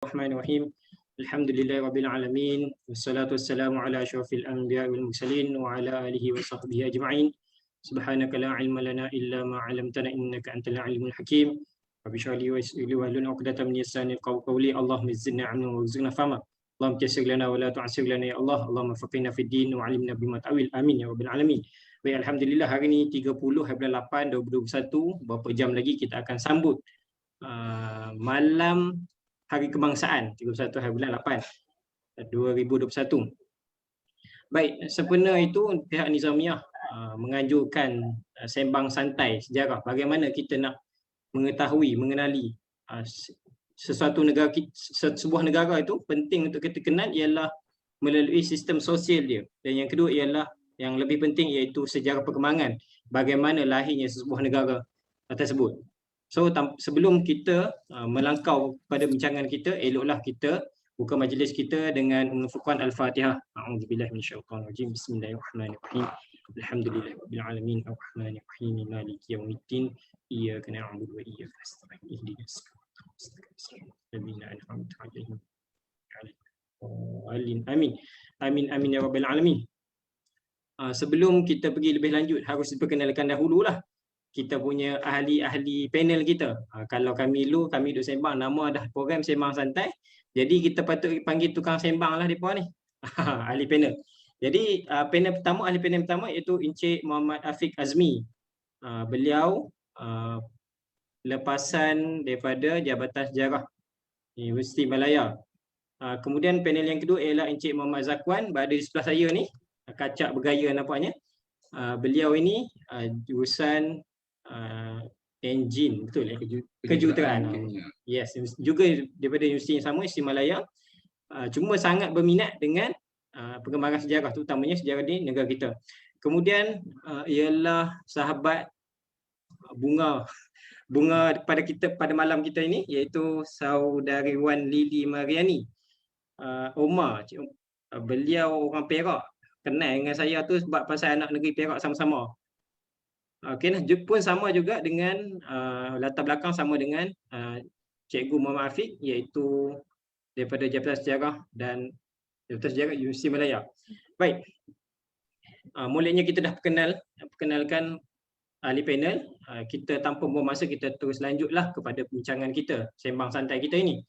Bismillahirrahmanirrahim. Alhamdulillahirabbil alamin. Wassalatu wassalamu ala asyrafil anbiya'i wal mursalin wa ala alihi wa sahbihi ajma'in. Subhanaka la ilma lana illa ma 'allamtana innaka antal alimul hakim. Rabbi shrah li wa yassir li wahlul 'uqdatam min lisani yafqahu qawli. Allahumma zidna 'ilman warzuqna fahma. Allahumma yassir lana wa la tu'assir lana ya Allah. Allahumma faqihna fid din wa 'allimna bima ta'wil. Amin ya rabbil alamin. Baik, alhamdulillah hari ini 30 hari bulan 8 2021. Berapa jam lagi kita akan sambut malam Hari Kebangsaan 31 hari bulan 8 2021. Baik, sebenarnya itu pihak Nizamiyah menganjurkan sembang santai sejarah. Bagaimana kita nak mengetahui, mengenali sesuatu negara, sebuah negara itu penting untuk kita kenal ialah melalui sistem sosial dia. Dan yang kedua ialah yang lebih penting iaitu sejarah perkembangan. Bagaimana lahirnya sebuah negara tersebut. So sebelum kita melangkau pada bincangan kita, eloklah kita buka majlis kita dengan menghafalkan Al-Fatihah. A'udzubillahi minasyaitonir rajim. Bismillahirrahmanirrahim. Alhamdulillahirabbil alamin arrahmanirrahim maliki yaumiddin iyyaka na'budu wa iyyaka nasta'in ihdinas siratal ladzina an'amta 'alaihim amin. Amin amin ya rabbal alamin. Sebelum kita pergi lebih lanjut, harus diperkenalkan dahululah kita punya ahli-ahli panel kita. Kalau kami duk sembang, nama dah program sembang santai. Jadi kita patut panggil tukang sembang lah mereka ni. Ahli panel. Jadi ahli panel pertama iaitu Encik Muhammad Afiq Azmi. Beliau lepasan daripada Jabatan Sejarah Universiti Malaya. Kemudian panel yang kedua ialah Encik Muhammad Zakwan, berada di sebelah saya ni. Kacak bergaya nampaknya. Beliau ini jurusan enjin, betul ya? Kejuruteraan. Yes, juga daripada universiti yang sama, Universiti Malaya. Cuma sangat berminat dengan perkembangan sejarah, terutamanya sejarah di negara kita. Kemudian ialah sahabat bunga pada kita pada malam kita ini, iaitu saudari Wan Lili Mariani Omar. Beliau orang Perak. Kenal dengan saya tu sebab pasal anak negeri Perak sama-sama. Okey, pun sama juga dengan latar belakang sama dengan Cikgu Muhammad Afiq, iaitu daripada Jabatan Sejarah dan Jabatan Sejarah Universiti Malaya. Baik. Mulanya kita dah perkenalkan ahli panel. Kita tanpa buang masa, kita terus lanjutlah kepada perbincangan kita, sembang santai kita ini.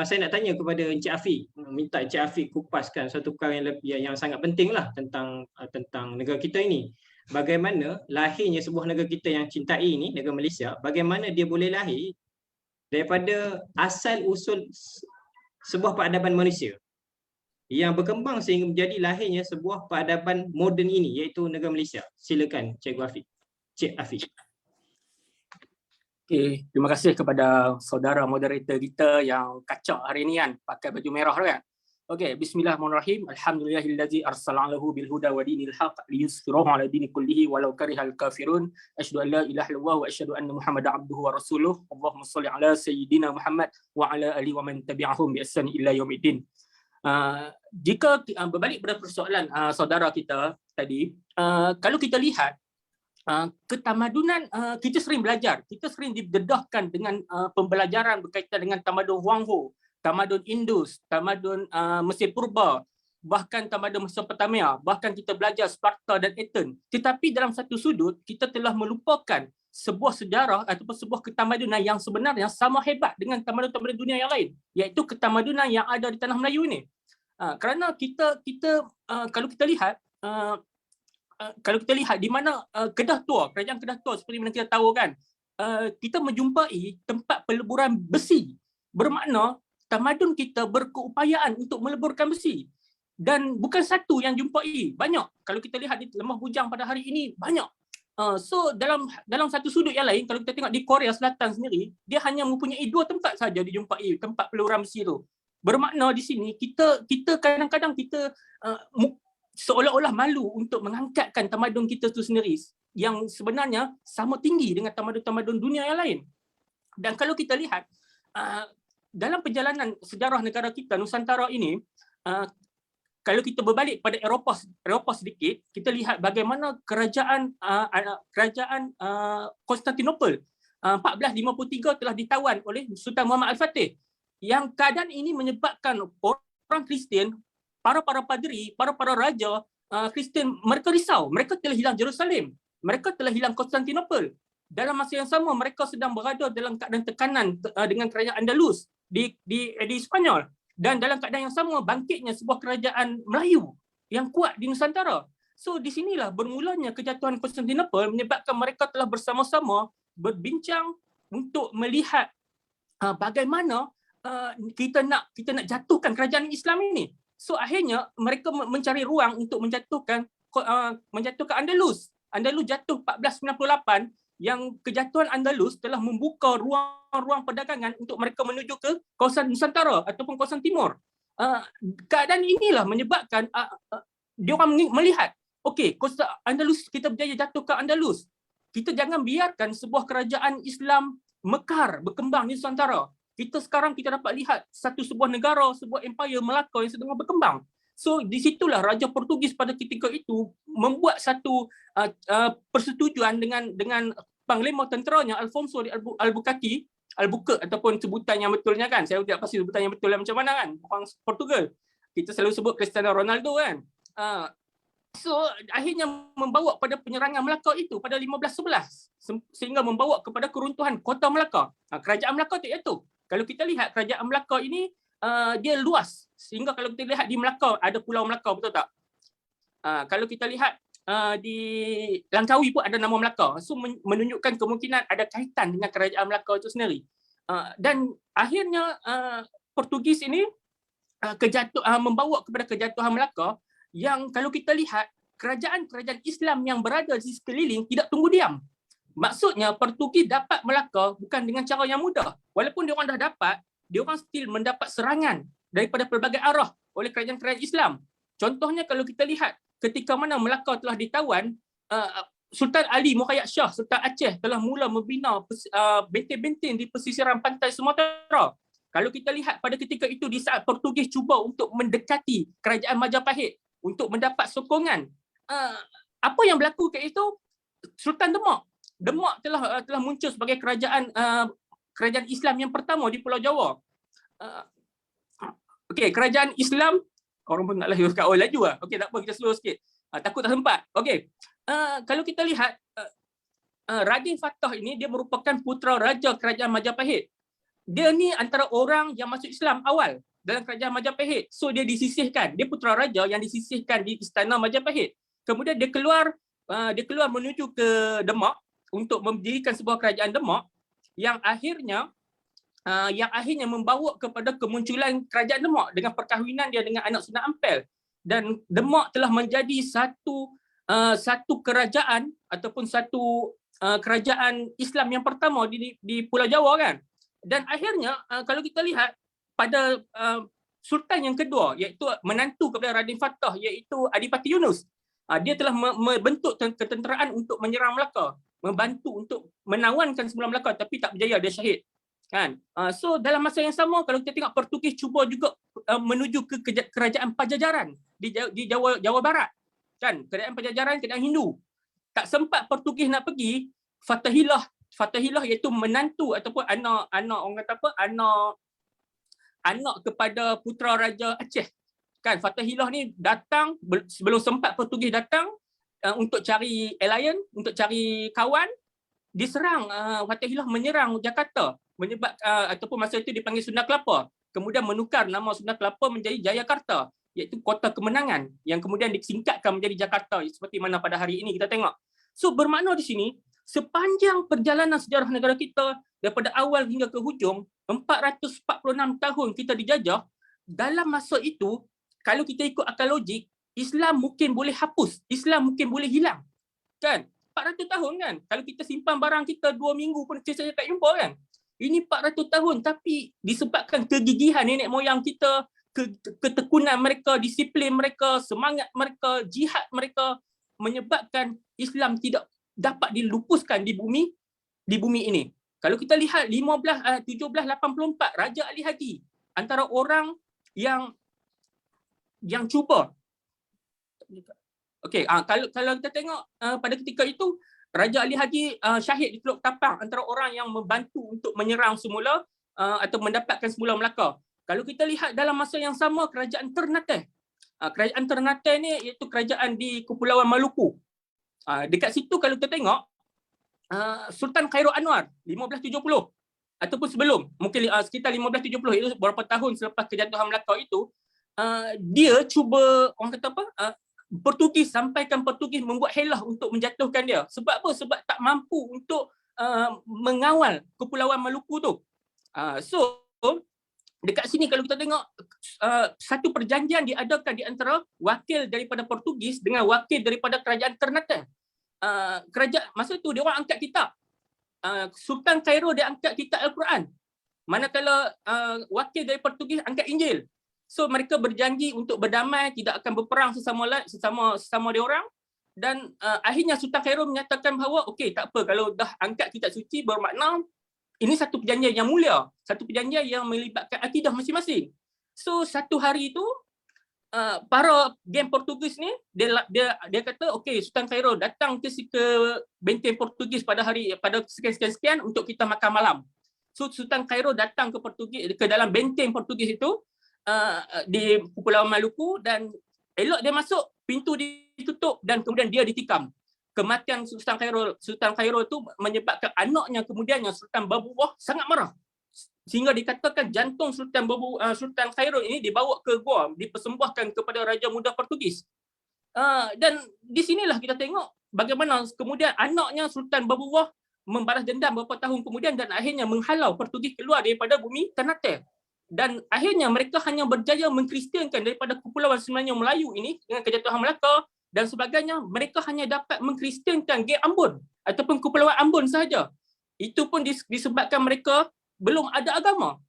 Saya nak tanya kepada Encik Afiq, minta Encik Afiq kupaskan satu perkara yang sangat pentinglah tentang negara kita ini. Bagaimana lahirnya sebuah negara kita yang cintai ini, negara Malaysia, bagaimana dia boleh lahir daripada asal usul sebuah peradaban manusia yang berkembang sehingga menjadi lahirnya sebuah peradaban moden ini, iaitu negara Malaysia. Silakan Cikgu Afiq. Cik Afiq. Okay, terima kasih kepada saudara moderator kita yang kacak hari ni kan, pakai baju merah tu kan. Okey, bismillahirrahmanirrahim. Alhamdulillahillazi arsalahu bil huda wa dinil haq liyusfirahu ala dini kullihi walau karihal kafirun. Asyhadu an la ilaha illallah wa asyhadu anna Muhammadar abduhu wa rasuluh. Allahumma shalli ala sayyidina Muhammad wa ala alihi wa man tabi'ahum bi ihsan ila yaumiddin. Jika berbalik pada persoalan saudara kita tadi, kalau kita lihat ketamadunan, kita sering belajar, kita sering didedahkan dengan pembelajaran berkaitan dengan tamadun Huang Ho, tamadun Indus, tamadun Mesir Purba, bahkan tamadun Mesopotamia, bahkan kita belajar Sparta dan Athens. Tetapi dalam satu sudut, kita telah melupakan sebuah sejarah ataupun sebuah ketamadunan yang sebenarnya sama hebat dengan tamadun-tamadun dunia yang lain, iaitu ketamadunan yang ada di tanah Melayu ini. Kerana kita kalau kita lihat di mana Kedah Tua, kerajaan Kedah Tua seperti mana kita tahu kan, kita menjumpai tempat peleburan besi. Bermakna tamadun kita berkeupayaan untuk meleburkan besi. Dan bukan satu yang jumpai, banyak. Kalau kita lihat di Lembah Bujang pada hari ini, banyak. So dalam satu sudut yang lain, kalau kita tengok di Korea Selatan sendiri, dia hanya mempunyai 2 tempat saja dijumpai tempat peleburan besi itu. Bermakna di sini kita kadang-kadang kita seolah-olah malu untuk mengangkatkan tamadun kita itu sendiri yang sebenarnya sama tinggi dengan tamadun-tamadun dunia yang lain. Dan kalau kita lihat dalam perjalanan sejarah negara kita Nusantara ini, kalau kita berbalik pada Eropah sedikit, kita lihat bagaimana kerajaan Konstantinopel 1453 telah ditawan oleh Sultan Muhammad Al-Fatih. yang keadaan ini menyebabkan orang Kristian, para padri, para raja Kristian, mereka risau. Mereka telah hilang Jerusalem. Mereka telah hilang Konstantinopel. Dalam masa yang sama, mereka sedang berada dalam keadaan tekanan dengan kerajaan Andalus di Spanyol. Dan dalam keadaan yang sama, bangkitnya sebuah kerajaan Melayu yang kuat di Nusantara. So di sinilah bermulanya kejatuhan Konstantinopel, menyebabkan mereka telah bersama-sama berbincang untuk melihat bagaimana kita nak jatuhkan kerajaan Islam ini. So akhirnya mereka mencari ruang untuk menjatuhkan Andalus. Andalus jatuh 1498, yang kejatuhan Andalus telah membuka ruang-ruang perdagangan untuk mereka menuju ke kawasan Nusantara ataupun kawasan timur. Keadaan inilah menyebabkan dia orang melihat, okey, Andalus, kita berjaya jatuh ke Andalus. Kita jangan biarkan sebuah kerajaan Islam mekar, berkembang di Nusantara. Sekarang kita dapat lihat sebuah negara, sebuah empire Melaka yang sedang berkembang. So di situlah Raja Portugis pada ketika itu membuat satu persetujuan dengan panglima tenteranya Alfonso de Albuquerque ataupun sebutan yang betulnya kan. Saya tidak pasti sebutan yang betul macam mana kan. Orang Portugal. Kita selalu sebut Cristiano Ronaldo kan. So akhirnya membawa pada penyerangan Melaka itu pada 1511 sehingga membawa kepada keruntuhan kota Melaka. Kerajaan Melaka itu. Kalau kita lihat kerajaan Melaka ini dia luas sehingga kalau kita lihat di Melaka ada Pulau Melaka, betul tak? Kalau kita lihat di Langkawi pun ada nama Melaka. So menunjukkan kemungkinan ada kaitan dengan kerajaan Melaka itu sendiri. Dan akhirnya Portugis ini membawa kepada kejatuhan Melaka, yang kalau kita lihat kerajaan-kerajaan Islam yang berada di sekeliling tidak tunggu diam. Maksudnya Portugis dapat Melaka bukan dengan cara yang mudah. Walaupun dia orang dah dapat, dia orang still mendapat serangan daripada pelbagai arah oleh kerajaan-kerajaan Islam. Contohnya kalau kita lihat ketika mana Melaka telah ditawan, Sultan Ali Muhayyad Shah Sultan Aceh telah mula membina benteng-benteng di pesisiran pantai Sumatera. Kalau kita lihat pada ketika itu, di saat Portugis cuba untuk mendekati kerajaan Majapahit untuk mendapat sokongan, apa yang berlaku ketika itu? Sultan Demak telah muncul sebagai kerajaan Islam yang pertama di Pulau Jawa. Okey, kerajaan Islam, orang pun nak lahir kat awal laju lah. Okey, tak apa, kita slow sikit. Takut tak sempat. Okey. Kalau kita lihat Raden Fatah ini, dia merupakan putera raja kerajaan Majapahit. Dia ni antara orang yang masuk Islam awal dalam kerajaan Majapahit. So dia disisihkan. Dia putera raja yang disisihkan di istana Majapahit. Kemudian dia keluar menuju ke Demak untuk mendirikan sebuah kerajaan Demak yang akhirnya membawa kepada kemunculan kerajaan Demak dengan perkahwinan dia dengan anak Sunan Ampel. Dan Demak telah menjadi satu kerajaan ataupun satu kerajaan Islam yang pertama di Pulau Jawa kan. Dan akhirnya kalau kita lihat pada Sultan yang kedua, iaitu menantu kepada Raden Fatah, iaitu Adipati Yunus, dia telah membentuk ketenteraan untuk menyerang Melaka, membantu untuk menawankan semula Melaka, tapi tak berjaya, dia syahid kan. So dalam masa yang sama, kalau kita tengok Portugis cuba juga menuju ke kerajaan Pajajaran di Jawa Barat kan, kerajaan Pajajaran, kerajaan Hindu. Tak sempat Portugis nak pergi, Fatahillah iaitu menantu ataupun anak orang kata apa, anak kepada putera Raja Aceh kan. Fatahillah ni datang sebelum sempat Portugis datang untuk cari alliance, untuk cari kawan, diserang. Fatahillah menyerang Jakarta, ataupun masa itu dipanggil Sunda Kelapa, kemudian menukar nama Sunda Kelapa menjadi Jayakarta, iaitu kota kemenangan, yang kemudian disingkatkan menjadi Jakarta seperti mana pada hari ini kita tengok. So bermakna di sini, sepanjang perjalanan sejarah negara kita daripada awal hingga ke hujung, 446 tahun kita dijajah. Dalam masa itu, kalau kita ikut akal logik, Islam mungkin boleh hapus, Islam mungkin boleh hilang. Kan? 400 tahun kan? Kalau kita simpan barang kita 2 minggu pun kita tak jumpa kan? Ini 400 tahun, tapi disebabkan kegigihan nenek moyang kita, ketekunan mereka, disiplin mereka, semangat mereka, jihad mereka, menyebabkan Islam tidak dapat dilupuskan di bumi ini. Kalau kita lihat 1784, Raja Ali Haji antara orang yang cuba. Okey, kalau kita tengok pada ketika itu, Raja Ali Haji syahid di Teluk Tapang, antara orang yang membantu untuk menyerang semula atau mendapatkan semula Melaka. Kalau kita lihat dalam masa yang sama, kerajaan Ternate. Kerajaan Ternate ni iaitu kerajaan di Kepulauan Maluku. Dekat situ kalau kita tengok, Sultan Khairul Anwar 1570 ataupun sebelum, mungkin sekitar 1570, itu beberapa tahun selepas kejatuhan Melaka itu, dia cuba, orang kata apa, Portugis membuat helah untuk menjatuhkan dia. Sebab apa? Sebab tak mampu untuk mengawal Kepulauan Maluku tu. So dekat sini kalau kita tengok, satu perjanjian diadakan di antara wakil daripada Portugis dengan wakil daripada kerajaan Ternate. Kerajaan masa tu dia orang angkat kitab. Sultan Cairo dia angkat kitab Al-Quran. Manakala wakil dari Portugis angkat Injil. So mereka berjanji untuk berdamai, tidak akan berperang sesama dia orang. Dan akhirnya Sultan Cairo menyatakan bahawa okey, tak apa, kalau dah angkat kitab suci bermakna ini satu perjanjian yang mulia, satu perjanjian yang melibatkan akidah masing-masing. So satu hari itu para geng Portugis ni dia kata okey, Sultan Cairo datang ke benteng Portugis pada sekian untuk kita makan malam. So Sultan Cairo datang ke dalam benteng Portugis itu di Kepulauan Maluku, dan elok dia masuk, pintu ditutup dan kemudian dia ditikam. Kematian Sultan Cairo itu menyebabkan anaknya kemudiannya Sultan Babuwah sangat marah. Sehingga dikatakan jantung Sultan Cairo ini dibawa ke gua, dipersembahkan kepada Raja Muda Portugis. Dan di sinilah kita tengok bagaimana kemudian anaknya Sultan Babuwah membalas dendam beberapa tahun kemudian dan akhirnya menghalau Portugis keluar daripada bumi Ternate. Dan akhirnya mereka hanya berjaya mengkristiankan daripada Kepulauan Semenanjung Melayu ini dengan kejatuhan Melaka dan sebagainya. Mereka hanya dapat mengkristiankan geng Ambon ataupun Kepulauan Ambon sahaja. Itu pun disebabkan mereka belum ada agama.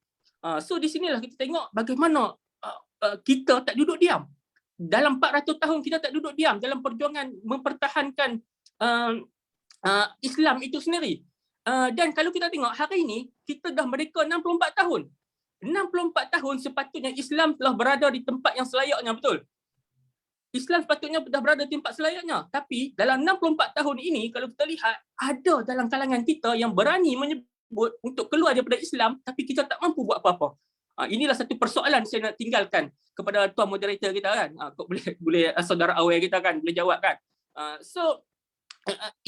So di sinilah kita tengok bagaimana kita tak duduk diam. Dalam 400 tahun kita tak duduk diam dalam perjuangan mempertahankan Islam itu sendiri. Dan kalau kita tengok hari ini, kita dah merdeka 64 tahun. 64 tahun sepatutnya Islam telah berada di tempat yang selayaknya, betul? Islam sepatutnya dah berada di tempat selayaknya. Tapi dalam 64 tahun ini, kalau kita lihat, ada dalam kalangan kita yang berani menyebut untuk keluar daripada Islam, tapi kita tak mampu buat apa-apa. Inilah satu persoalan saya nak tinggalkan kepada tuan moderator kita kan. Boleh saudara aware kita kan, boleh jawab kan. So,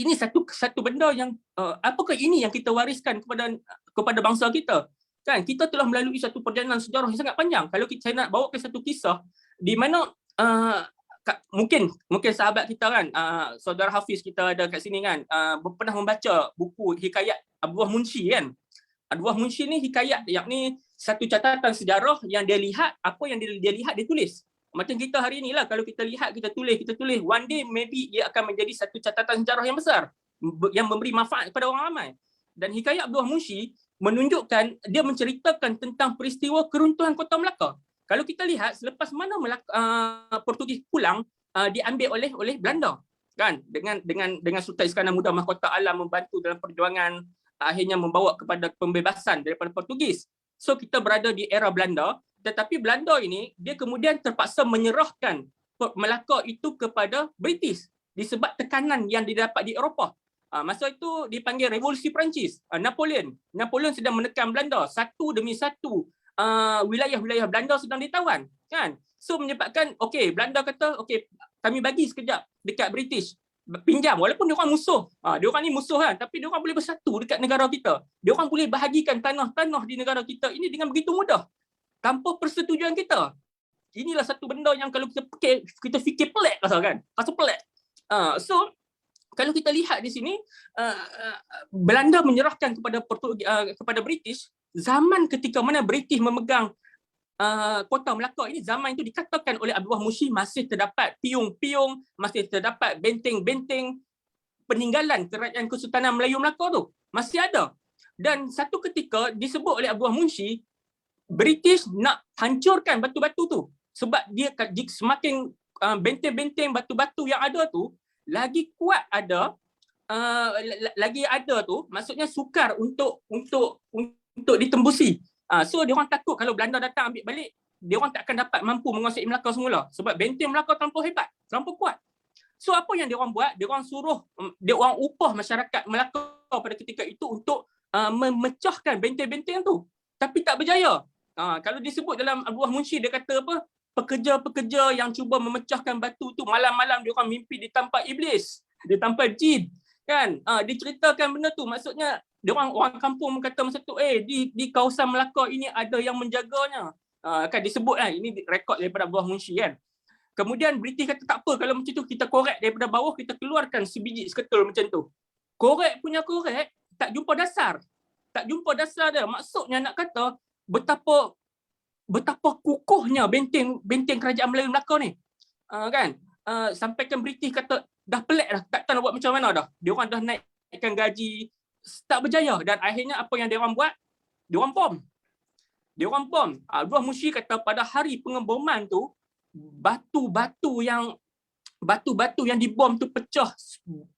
ini satu benda yang, apakah ini yang kita wariskan kepada bangsa kita? Kan kita telah melalui satu perjalanan sejarah yang sangat panjang. Kalau saya nak bawakan satu kisah di mana mungkin sahabat kita kan, saudara Hafiz kita ada kat sini kan, pernah membaca buku hikayat Abdullah Munshi kan. Abdullah Munshi ni hikayat, yakni satu catatan sejarah yang dia lihat, apa yang dia lihat dia tulis. Macam kita hari inilah, kalau kita lihat, kita tulis, one day maybe ia akan menjadi satu catatan sejarah yang besar yang memberi manfaat kepada orang ramai. Dan hikayat Abdullah Munshi menunjukkan, dia menceritakan tentang peristiwa keruntuhan Kota Melaka. Kalau kita lihat selepas mana Portugis pulang, diambil oleh Belanda kan, dengan Sultan Iskandar Muda Mahkota Alam membantu dalam perjuangan, akhirnya membawa kepada pembebasan daripada Portugis. So kita berada di era Belanda, tetapi Belanda ini dia kemudian terpaksa menyerahkan Melaka itu kepada British disebab tekanan yang didapat di Eropah. Masa itu dipanggil Revolusi Perancis. Napoleon sedang menekan Belanda, satu demi satu wilayah-wilayah Belanda sedang ditawan kan. So menyebabkan Belanda kata kami bagi sekejap dekat British, pinjam, walaupun dia orang musuh. Dia orang ni musuh kan, tapi dia orang boleh bersatu dekat negara kita. Dia orang boleh bahagikan tanah-tanah di negara kita ini dengan begitu mudah tanpa persetujuan kita. Inilah satu benda yang kalau kita fikir pelik kan. Rasa pelik. So kalau kita lihat di sini, Belanda menyerahkan kepada British zaman ketika mana British memegang Kota Melaka ini. Zaman itu dikatakan oleh Abdullah Munshi masih terdapat piung-piung, masih terdapat benteng-benteng peninggalan kerajaan Kesultanan Melayu Melaka tu. Masih ada. Dan satu ketika disebut oleh Abdullah Munshi, British nak hancurkan batu-batu tu. Sebab dia semakin benteng-benteng batu-batu yang ada tu, lagi kuat lagi ada tu, maksudnya sukar untuk ditembusi. So dia orang takut kalau Belanda datang ambil balik, dia orang tak akan dapat mampu menguasai Melaka semula sebab benteng Melaka terlampau hebat, terlampau kuat. So apa yang dia orang buat? Dia orang upah masyarakat Melaka pada ketika itu untuk memecahkan benteng-benteng tu. tapi tak berjaya. Kalau disebut dalam Abdullah Munshi, dia kata apa? Pekerja-pekerja yang cuba memecahkan batu tu malam-malam dia orang mimpi ditampak iblis, ditampak jin, kan? Diceritakan benda tu, maksudnya dia orang kampung kata masa tu, di kawasan Melaka ini ada yang menjaganya. Kan disebut lah, ini rekod daripada Abdullah Munshi kan. Kemudian British kata tak apa, kalau macam tu kita korek daripada bawah, kita keluarkan sebiji seketul macam tu. Korek, tak jumpa dasar. Tak jumpa dasar dia. Maksudnya nak kata betapa kukuhnya benteng kerajaan Melayu Melaka ni. Kan? Sampaikan British kata dah pelik dah, tak tahu nak buat macam mana dah. Dia orang dah naikkan gaji, tak berjaya, dan akhirnya apa yang dia orang buat? Dia orang bom. Abdullah Munshi kata pada hari pengeboman tu, batu-batu yang dibom tu pecah,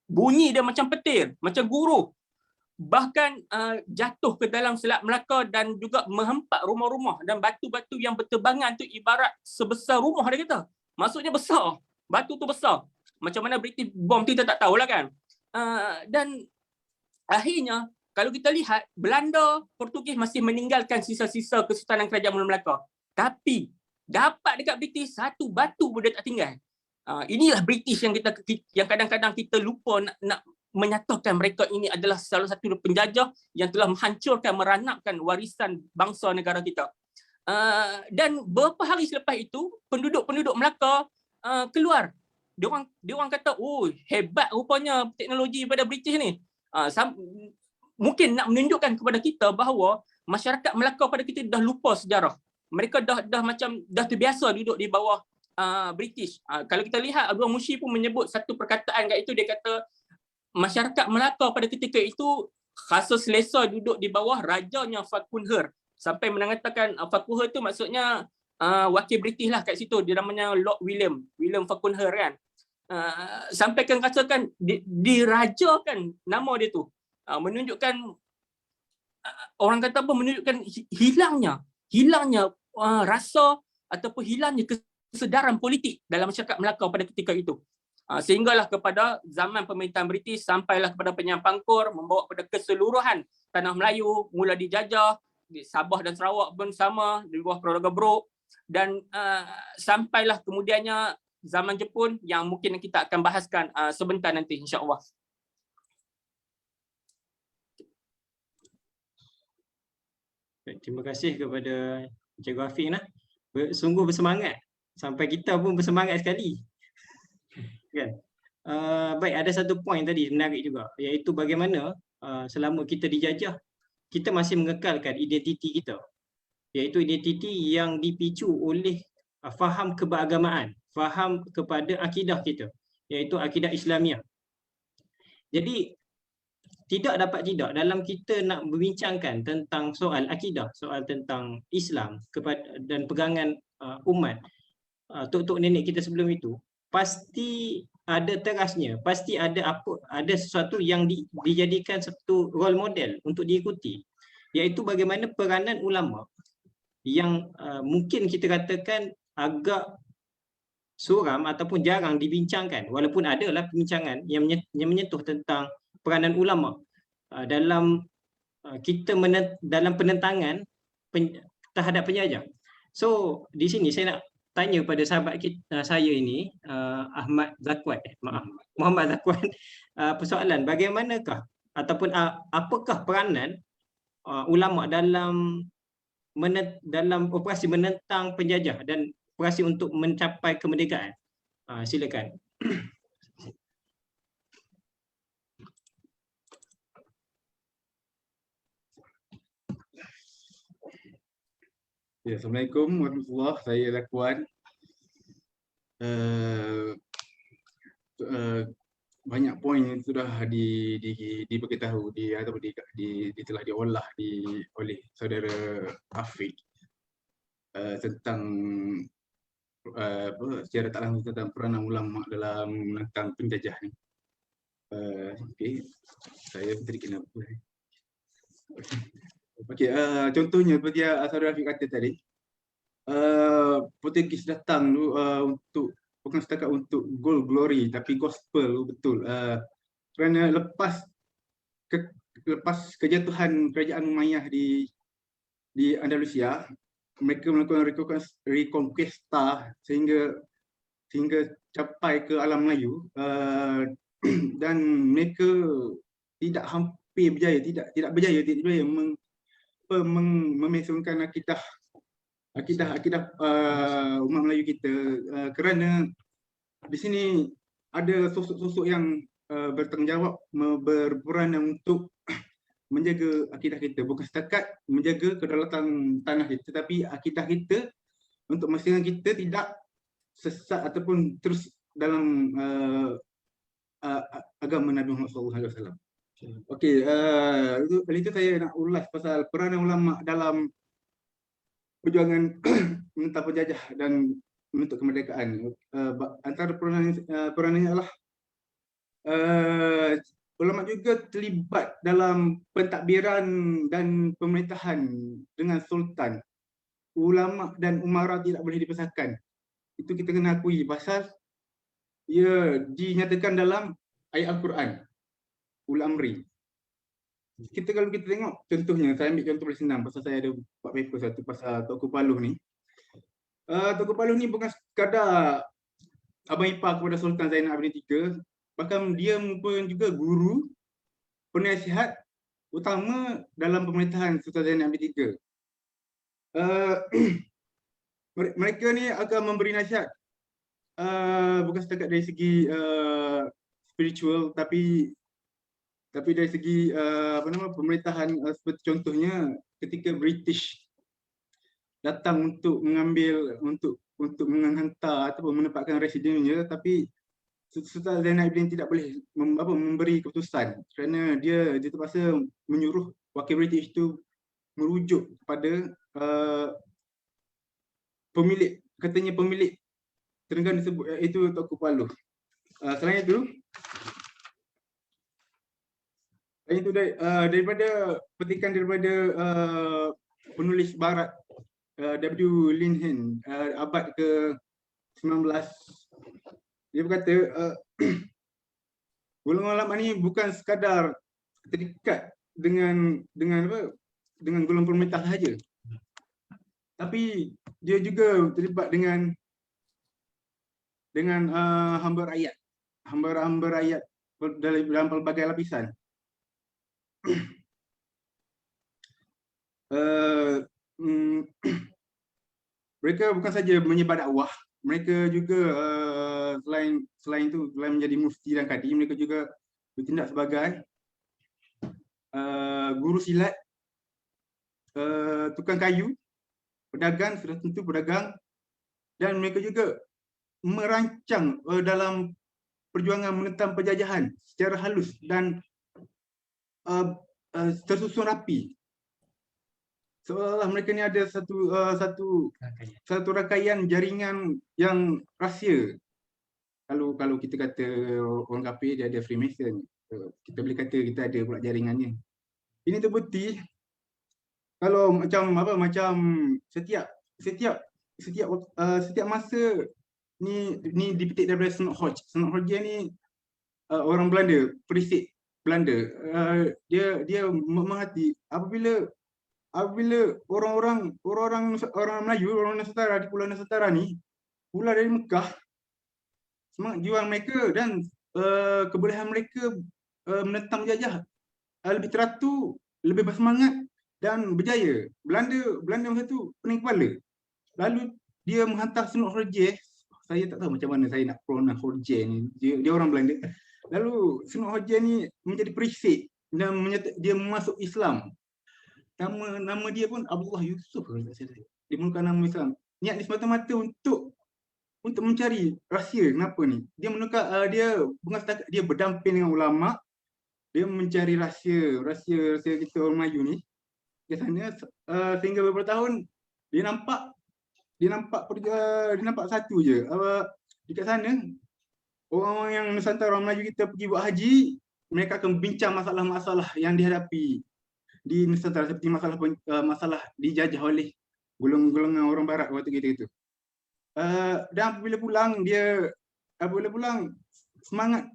bunyi dia macam petir, macam guruh. Bahkan jatuh ke dalam Selat Melaka dan juga menghempak rumah-rumah, dan batu-batu yang berterbangan tu ibarat sebesar rumah dia kata. Maksudnya besar. Batu tu besar. Macam mana British bom tu kita tak tahulah kan. Dan akhirnya kalau kita lihat, Belanda, Portugis masih meninggalkan sisa-sisa Kesultanan Kerajaan Melayu Melaka. Tapi dapat dekat British satu batu pun dia tak tinggal. Inilah British yang kadang-kadang kita lupa nak menyatakan mereka ini adalah salah satu penjajah yang telah menghancurkan, meranapkan warisan bangsa negara kita. Dan beberapa hari selepas itu, penduduk-penduduk Melaka keluar. Dia orang kata, oh hebat rupanya teknologi pada British ni. Mungkin nak menunjukkan kepada kita bahawa masyarakat Melaka pada kita dah lupa sejarah. Mereka dah terbiasa duduk di bawah British. Kalau kita lihat, Abdullah Munshi pun menyebut satu perkataan kat itu, dia kata masyarakat Melaka pada ketika itu rasa selesa duduk di bawah rajanya Falconer. Sampai mengatakan Falconer tu maksudnya wakil British lah kat situ, dia namanya Lord William Falconer kan. Sampai kan rasakan dirajakan nama dia tu. Menunjukkan orang kata apa, menunjukkan hilangnya rasa ataupun hilangnya kesedaran politik dalam masyarakat Melaka pada ketika itu. Sehinggalah kepada zaman pemerintahan British, sampailah kepada Penyam-Pangkur, membawa kepada keseluruhan tanah Melayu, mula dijajah, di Sabah dan Sarawak pun sama, di bawah keluarga Brooke, dan sampailah kemudiannya zaman Jepun yang mungkin kita akan bahaskan sebentar nanti insya-Allah. Terima kasih kepada Cikgu Afiq sungguh bersemangat, sampai kita pun bersemangat sekali. Kan? Baik, ada satu poin tadi menarik juga, iaitu bagaimana selama kita dijajah, kita masih mengekalkan identiti kita, iaitu identiti yang dipicu oleh faham keberagamaan, faham kepada akidah kita, iaitu akidah Islamiah. Jadi tidak dalam kita nak berbincangkan tentang soal akidah, soal tentang Islam dan pegangan umat tok-tok nenek kita sebelum itu, pasti ada terasnya, pasti ada sesuatu yang dijadikan satu role model untuk diikuti, iaitu bagaimana peranan ulama yang mungkin kita katakan agak suram ataupun jarang dibincangkan, walaupun adalah perbincangan yang menyentuh tentang peranan ulama dalam dalam penentangan terhadap penjajah. So di sini saya nak tanya pada sahabat saya ini, Muhammad Zakwan, persoalan bagaimanakah ataupun apakah peranan ulama dalam operasi menentang penjajah dan operasi untuk mencapai kemerdekaan. Silakan. Ya, Assalamualaikum warahmatullahi wabarakatuh. Saya Zakwan. Banyak poin yang sudah diberitahu atau telah diolah oleh saudara Afiq tentang secara tak langsung tentang peranan ulama dalam menentang penjajah ni. Okey, saya berikan apa? Okey, contohnya seperti saudara Afiq kata tadi, Portugis datang untuk bukan setakat untuk gold glory tapi gospel betul. Kerana lepas kejatuhan kerajaan Umayyah di di Andalusia, mereka melakukan reconquista sehingga capai ke alam Melayu, dan mereka tidak hampir berjaya, tidak berjaya memengsungkan akidah umat Melayu kita, kerana di sini ada sosok-sosok yang bertanggungjawab, berperan untuk menjaga akidah kita, bukan setakat menjaga kedaulatan tanah kita, tetapi akidah kita untuk memastikan kita tidak sesat ataupun terus dalam agama Nabi Muhammad SAW. Okey, kali itu saya nak ulas pasal peranan ulama dalam perjuangan menentang penjajah dan menuntut kemerdekaan. Antara peranannya adalah ulama juga terlibat dalam pentadbiran dan pemerintahan dengan sultan. Ulama dan umara tidak boleh dipisahkan. Itu kita kena akui pasal ia dinyatakan dalam ayat Al-Quran, Ulul Amri. Kalau kita tengok contohnya, saya ambil contoh paling senang pasal saya ada buat paper satu pasal Tunku Paluh ni. Tunku Paluh ni bukan sekadar abang ipar kepada Sultan Zainal Abidin III, bahkan dia pun juga guru penasihat utama dalam pemerintahan Sultan Zainal Abidin III. Mereka ni akan memberi nasihat bukan setakat dari segi spiritual, tapi dari segi pemerintahan, seperti contohnya ketika British datang untuk mengambil, untuk menghantar ataupun menempatkan residennya, tapi Sultan Zainal Abidin tidak boleh memberi keputusan kerana dia terpaksa menyuruh wakil British itu merujuk kepada pemilik Terengganu tersebut, iaitu Tunku Paluh. Selain itu daripada petikan daripada penulis barat W. Linhen abad ke-19, dia berkata golongan ulama ni bukan sekadar terikat dengan golongan pemerintah sahaja, tapi dia juga terlibat dengan hamba rakyat dalam pelbagai lapisan. Mereka bukan saja menyebar dakwah, mereka juga selain itu, selain menjadi mufti dan kadi, mereka juga bertindak sebagai guru silat, tukang kayu, pedagang, sudah tentu pedagang, dan mereka juga merancang dalam perjuangan menentang penjajahan secara halus dan tersusun rapi. Seolah mereka ni ada satu rangkaian jaringan yang rahsia. Kalau kita kata orang kafir, dia ada Freemason, kita boleh kata kita ada pula jaringannya. Ini terbukti kalau macam setiap masa ni dipetik daripada Snot Hodge. Snot Hodge ni orang Belanda, perisik Belanda. Dia menghati apabila orang Melayu, orang Nusantara di Pulau Nusantara ni pulang dari Mekah, semangat juang mereka dan kebolehan mereka menentang penjajah lebih teratur, lebih bersemangat dan berjaya. Belanda masa tu pening kepala. Lalu dia menghantar Snot Hodge. Saya tak tahu macam mana saya nak pronounce Hodge ni. Dia orang Belanda. Lalu Snot Hodge ni menjadi perisik dan dia masuk Islam. Nama dia pun Abdullah Yusuf. Dia menggunakan nama Islam. Niat dia semata-mata untuk mencari rahsia kenapa ni. Dia menukar bukan setakat dia berdamping dengan ulama, dia mencari rahsia kita orang Melayu ni di sana, sehingga beberapa tahun dia nampak satu je. Dekat sana orang yang Nusantara, orang Melayu kita pergi buat haji, mereka akan bincang masalah-masalah yang dihadapi di Nusantara, seperti masalah dijajah oleh golongan orang barat waktu itu. Dan apabila pulang semangat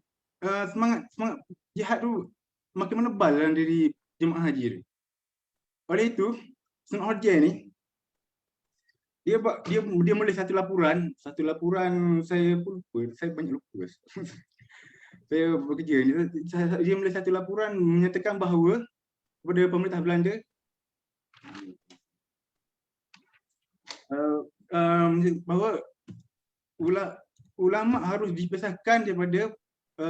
jihad tu makin menebal dalam diri jemaah haji tu. Oleh itu Sun Hojie ni dia menulis satu laporan saya pun lupa, saya banyak lupa. Saya bekerja ni, dia menulis satu laporan menyatakan bahawa kepada pemerintah Belanda bahawa ulama harus dipisahkan daripada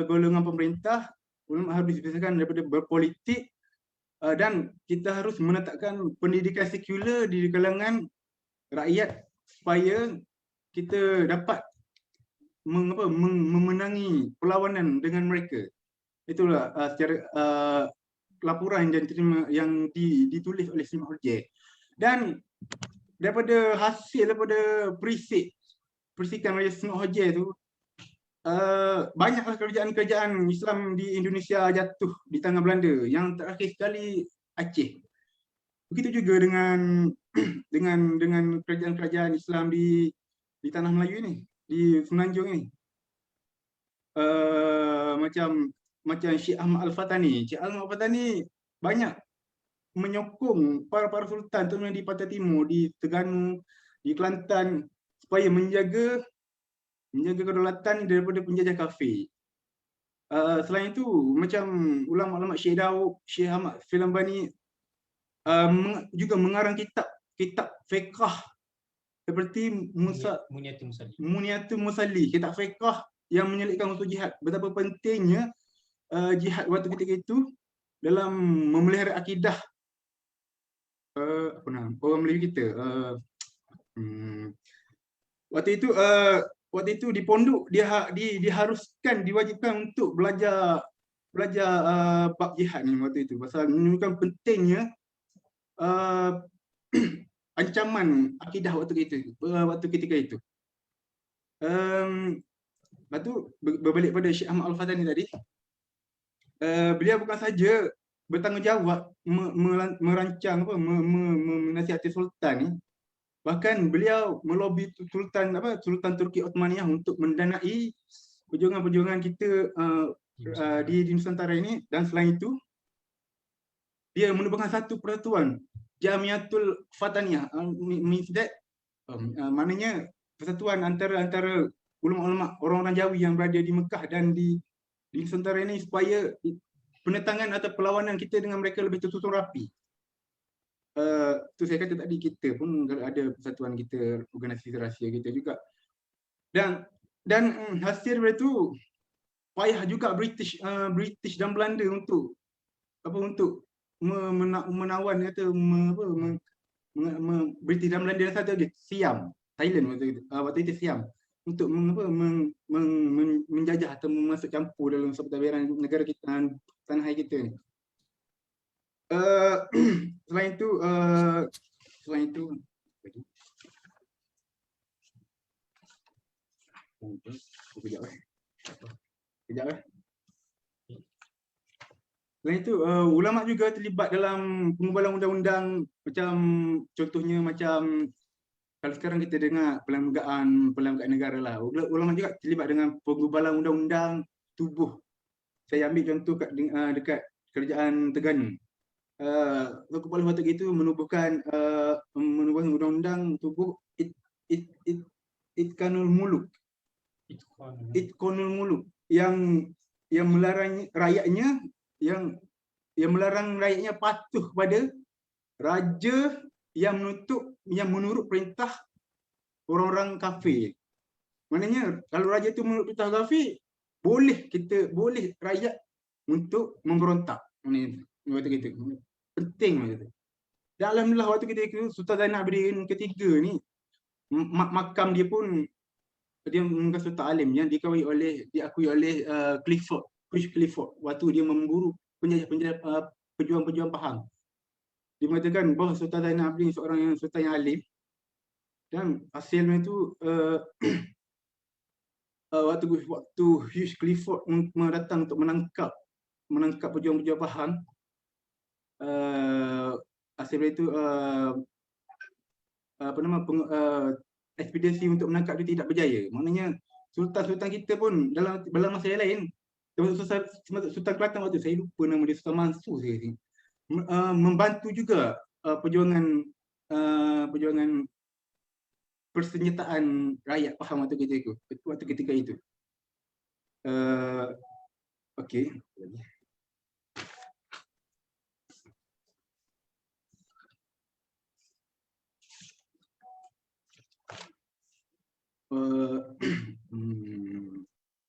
golongan pemerintah, ulama harus dipisahkan daripada berpolitik, dan kita harus menetapkan pendidikan sekular di kalangan rakyat supaya kita dapat memenangi perlawanan dengan mereka. Itulah secara laporan yang ditulis oleh Sun Hojie. Dan daripada perisikan oleh Sun Hojie tu, banyaklah kerajaan-kerajaan Islam di Indonesia jatuh di tangan Belanda. Yang terakhir sekali Aceh. Begitu juga dengan kerajaan-kerajaan Islam di tanah Melayu ni, di Semenanjung ni. Macam Syekh Ahmad Al-Fatani. Syekh Ahmad Al-Fatani banyak menyokong para sultan, terutama di Pantai Timur, di Terengganu, di Kelantan, supaya menjaga kedaulatan daripada penjajah kafir. Selain itu, macam ulama-ulama Syekh Daud, Syekh Ahmad Filambani juga mengarang kitab fiqh seperti Muniatul Musalli, kitab fiqh yang menyelitkan unsur jihad. Betapa pentingnya jihad waktu ketika itu dalam memelihara akidah orang Melayu kita. Waktu itu di pondok diharuskan, diwajibkan untuk belajar bab jihad ni waktu itu, pasal menunjukkan pentingnya ancaman akidah waktu ketika itu. Lepas tu berbalik pada Syekh Ahmad Al-Fatani tadi, beliau bukan saja bertanggungjawab merancang menasihati sultan ni, bahkan beliau melobi Sultan Turki Ottomaniyah untuk mendanai perjuangan kita di Nusantara ini. Dan selain itu, dia menubuhkan satu persatuan, Jamiatul Fataniyah, means that maknanya persatuan antara ulama-ulama orang-orang Jawi yang berada di Mekah dan di Nusantara ini, supaya penetangan atau perlawanan kita dengan mereka lebih tersusun rapi. Tu saya kata tadi, kita pun ada persatuan kita, organisasi rahsia kita juga. Dan hasil daripada itu, payah juga British dan Belanda untuk menawan atau British dan Belanda, dan satu lagi Siam, Thailand waktu itu Siam, untuk menjajah atau masuk campur dalam pentadbiran negara kita, tanah air kita ni. Selain itu Selain itu, ulama juga terlibat dalam pengubalan undang-undang, contohnya kalau sekarang kita dengar perlembagaan negara lah. Ulama juga terlibat dengan pengubalan undang-undang tubuh. Saya ambil contoh dekat kerajaan Terengganu. Kepala waktu itu menubuhkan undang-undang tubuh Itqanul Muluk yang melarang rakyatnya patuh kepada raja yang menurut perintah orang-orang kafir. Maknanya kalau raja itu menurut perintah kafir, boleh rakyat untuk memberontak. Waktu itu penting waktu itu. Dan alhamdulillah waktu itu Sultan Zainal Abidin ketiga ni, makam dia pun dia bukan sultan alim yang diakui oleh Clifford waktu dia memburu pejuang-pejuang Pahang. Dia mengatakan bahawa Sultan Zainal Abidin seorang sultan yang alim, dan hasilnya itu waktu Hugh Clifford datang untuk menangkap pejuang-pejuang Pahang, hasil itu ekspedisi untuk menangkap dia tidak berjaya. Maknanya sultan-sultan kita pun dalam masa yang lain, Sultan Kelantan waktu, saya lupa nama dia, Sultan Mansur saya, membantu juga perjuangan perjuangan persenjataan rakyat Pahang waktu ketika itu. Okey.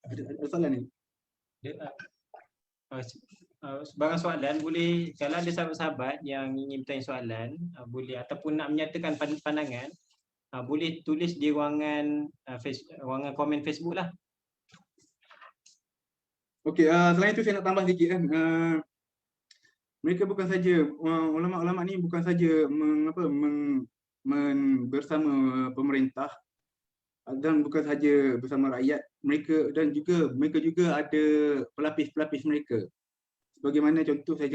Ada soalan ni? Sebarang soalan boleh, kalau ada sahabat-sahabat yang ingin bertanya soalan, boleh, ataupun nak menyatakan pandangan, boleh tulis di ruangan ruangan komen Facebook lah. Okey, selain itu saya nak tambah sikit kan. Mereka bukan saja ulama-ulama ni bukan saja bersama pemerintah dan bukan saja bersama rakyat, mereka juga ada pelapis-pelapis mereka. Sebagaimana contoh saya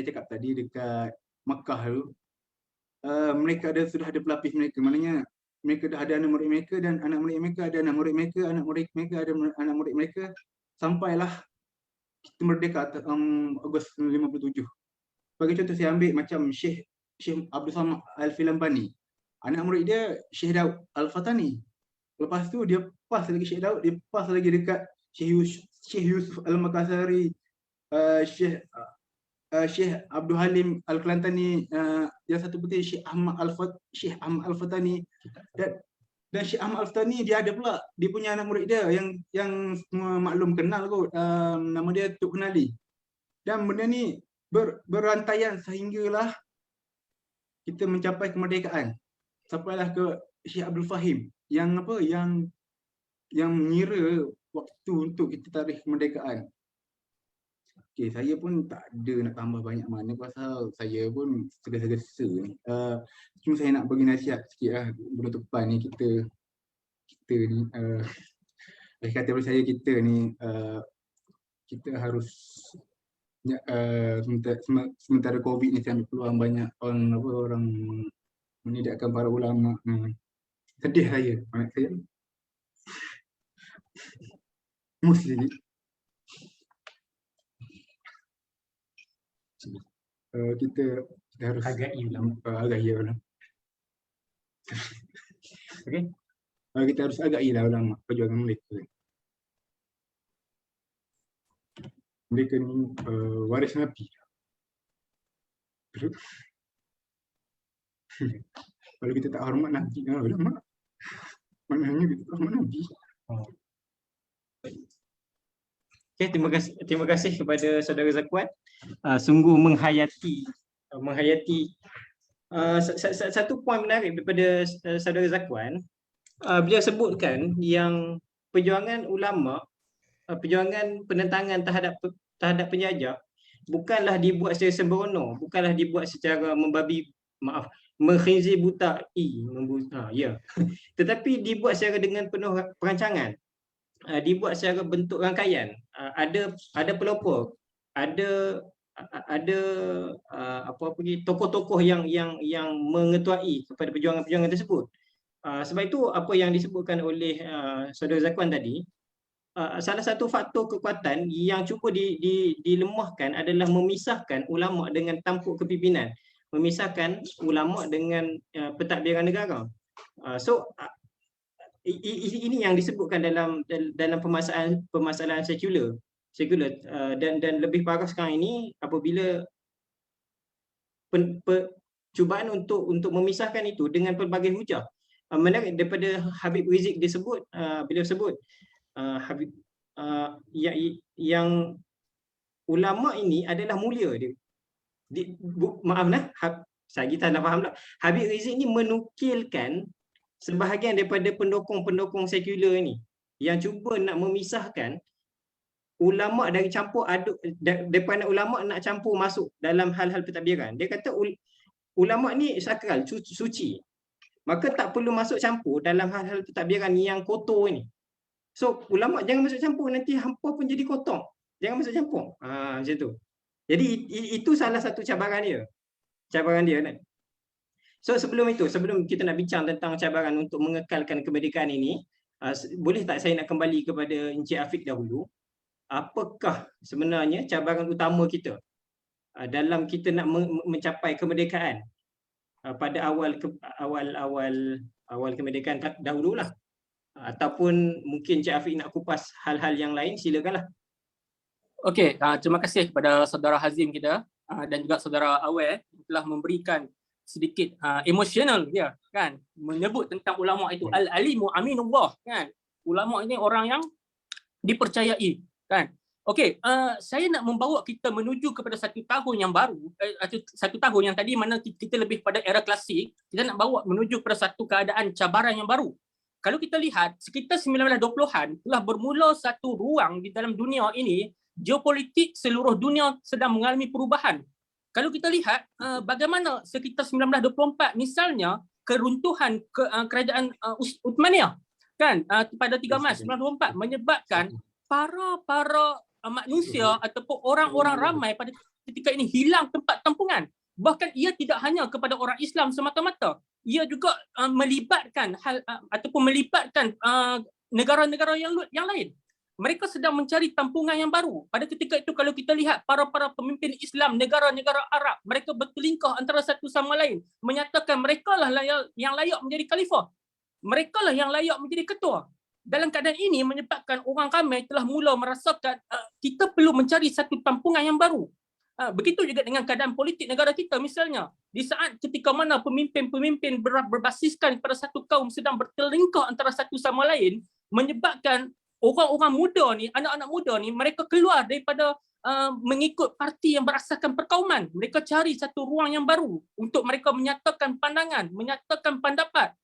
cakap tadi dekat Makkah tu, mereka sudah ada pelapis mereka. Maknanya mereka dah ada anak murid mereka dan anak murid mereka ada anak murid mereka, anak murid mereka ada anak murid mereka, sampailah kita merdeka Ogos 57. Sebagai contoh saya ambil macam Syekh Abdul Samad Al-Filambani. Anak murid dia Syekh Daud Al-Fatani. Lepas tu dia pas lagi Syekh Daud, dia pas lagi dekat Syekh Yusuf Al-Makassari, Syekh Abdul Halim Al-Kelantani, yang satu putih Syekh Ahmad Al-Fatani, dan Syekh Ahmad Al-Fatani dia ada pula dia punya anak murid dia yang semua maklum kenal kot, nama dia Tok Kenali. Dan benda ni berantaian sehinggalah kita mencapai kemerdekaan. Sampailah ke Syekh Abdul Fahim yang mengira waktu untuk kita tarikh kemerdekaan. Okey, saya pun tak ada nak tambah banyak mana pasal saya pun segesa-gesa ni. Cuma saya nak bagi nasihat sikitlah penutupan ni, kita ni kata saya kita ni kita harus sementara Covid ni saya ambil peluang banyak orang menidakkan para ulama. Sedih saya, anak saya Muslim. Kita harus Hargai ulama. Hargai ulama. Okey. Kita harus hargailah ulama, perjuangan mereka. Mereka ni waris Nabi. Kalau kita tak hormat Nabi, ulama, maknanya kita tak hormat Nabi. Okay, terima kasih kepada saudara Zakuan. Sungguh menghayati satu poin menarik daripada saudara Zakuan. Beliau sebutkan yang perjuangan ulama, perjuangan penentangan terhadap penjajah bukanlah dibuat secara sembrono, bukanlah dibuat secara mengkhinzir buta tetapi dibuat secara dengan penuh perancangan. Dibuat secara bentuk rangkaian, ada pelopor, ada tokoh-tokoh yang mengetuai kepada perjuangan-perjuangan tersebut. Sebab itu apa yang disebutkan oleh saudara Zakuan tadi, salah satu faktor kekuatan yang cuba dilemahkan adalah memisahkan ulama dengan tampuk kepimpinan, memisahkan ulama dengan pentadbiran negara. Ini yang disebutkan dalam permasalahan sekular, dan lebih parah sekarang ini apabila cubaan untuk memisahkan itu dengan pelbagai hujah. Menarik daripada Habib Rizik disebut, beliau sebut yang ulama ini adalah mulia dia. Saya tak faham tak. Habib Rizik ni menukilkan sebahagian daripada pendokong-pendokong sekular ini yang cuba nak memisahkan ulama dari campur aduk, daripada ulama nak campur masuk dalam hal-hal pentadbiran. Dia kata ulama ni sakral, suci. Maka tak perlu masuk campur dalam hal-hal pentadbiran yang kotor ini. So ulama jangan masuk campur, nanti hampa pun jadi kotor. Jangan masuk campur. Macam tu. Jadi itu salah satu cabaran dia. Kan? So sebelum kita nak bincang tentang cabaran untuk mengekalkan kemerdekaan ini, boleh tak saya nak kembali kepada Encik Afiq dahulu. Apakah sebenarnya cabaran utama kita dalam kita nak mencapai kemerdekaan? pada awal kemerdekaan dahululah. Ataupun mungkin Cik Afiq nak kupas hal-hal yang lain, silakanlah. Okey, terima kasih kepada saudara Hazim kita dan juga saudara Aware yang telah memberikan sedikit emosional dia kan, menyebut tentang ulama itu al-alimu aminullah kan. Ulama ini orang yang dipercayai kan. Okey, saya nak membawa kita menuju kepada satu tahun yang baru, satu tahun yang tadi mana kita lebih pada era klasik, kita nak bawa menuju kepada satu keadaan cabaran yang baru. Kalau kita lihat sekitar 1920-an telah bermula satu ruang di dalam dunia ini, geopolitik seluruh dunia sedang mengalami perubahan. Kalau kita lihat bagaimana sekitar 1924 misalnya keruntuhan kerajaan Uthmaniyah kan pada 3 Mac 1924 menyebabkan para manusia ataupun orang-orang ramai pada ketika ini hilang tempat tampungan. Bahkan ia tidak hanya kepada orang Islam semata-mata, ia juga melibatkan ataupun melibatkan negara-negara yang lain. Mereka sedang mencari tampungan yang baru. Pada ketika itu kalau kita lihat para pemimpin Islam negara-negara Arab, mereka bertelingkah antara satu sama lain, menyatakan mereka lah yang layak menjadi khalifah. Mereka lah yang layak menjadi ketua. Dalam keadaan ini menyebabkan orang ramai telah mula merasakan kita perlu mencari satu tampungan yang baru. Begitu juga dengan keadaan politik negara kita misalnya. Di saat ketika mana pemimpin-pemimpin berbasiskan pada satu kaum sedang bertelingkah antara satu sama lain, menyebabkan orang-orang muda ni, anak-anak muda ni, mereka keluar daripada mengikut parti yang berasaskan perkauman. Mereka cari satu ruang yang baru untuk mereka menyatakan pandangan, menyatakan pendapat.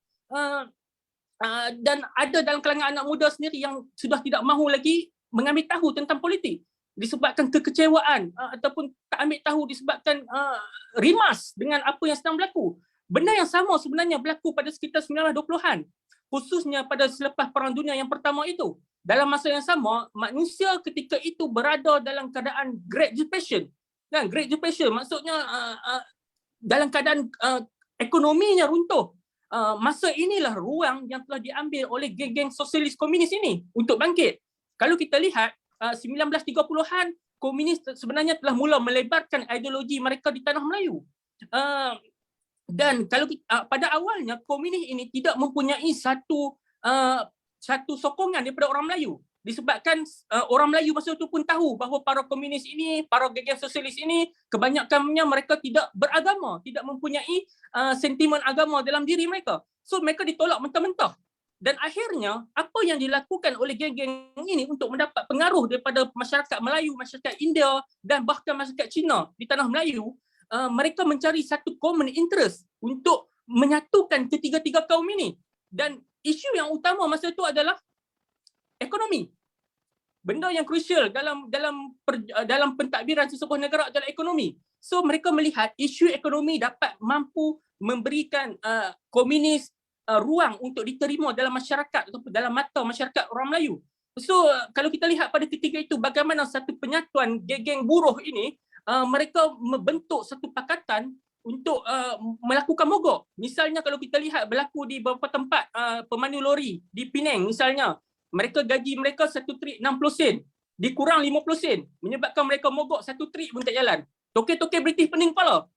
Dan ada dalam kalangan anak muda sendiri yang sudah tidak mahu lagi mengambil tahu tentang politik disebabkan kekecewaan ataupun tak ambil tahu disebabkan rimas dengan apa yang sedang berlaku. Benda yang sama sebenarnya berlaku pada sekitar 1920-an, khususnya pada selepas Perang Dunia yang pertama itu. Dalam masa yang sama, manusia ketika itu berada dalam keadaan Great Depression. Dan Great Depression maksudnya dalam keadaan ekonominya runtuh. Masa inilah ruang yang telah diambil oleh geng-geng sosialis komunis ini untuk bangkit. Kalau kita lihat 1930-an, komunis sebenarnya telah mula melebarkan ideologi mereka di tanah Melayu. Dan kalau pada awalnya komunis ini tidak mempunyai satu sokongan daripada orang Melayu. Disebabkan orang Melayu masa itu pun tahu bahawa para komunis ini, para geng sosialis ini, kebanyakannya mereka tidak beragama, tidak mempunyai sentimen agama dalam diri mereka. So mereka ditolak mentah-mentah. Dan akhirnya apa yang dilakukan oleh geng-geng ini untuk mendapat pengaruh daripada masyarakat Melayu, masyarakat India dan bahkan masyarakat Cina di tanah Melayu, mereka mencari satu common interest untuk menyatukan ketiga-tiga kaum ini. Dan isu yang utama masa itu adalah ekonomi. Benda yang krusial dalam pentadbiran sesebuah negara adalah ekonomi. So mereka melihat isu ekonomi dapat mampu memberikan komunis ruang untuk diterima dalam masyarakat ataupun dalam mata masyarakat orang Melayu. So kalau kita lihat pada ketika itu bagaimana satu penyatuan geng-geng buruh ini, mereka membentuk satu pakatan untuk melakukan mogok. Misalnya kalau kita lihat berlaku di beberapa tempat pemandu lori di Penang misalnya, mereka gaji mereka 1 trip 60 sen, dikurang 50 sen, menyebabkan mereka mogok 1 trip pun tak jalan. Toke-toke British pening kepala.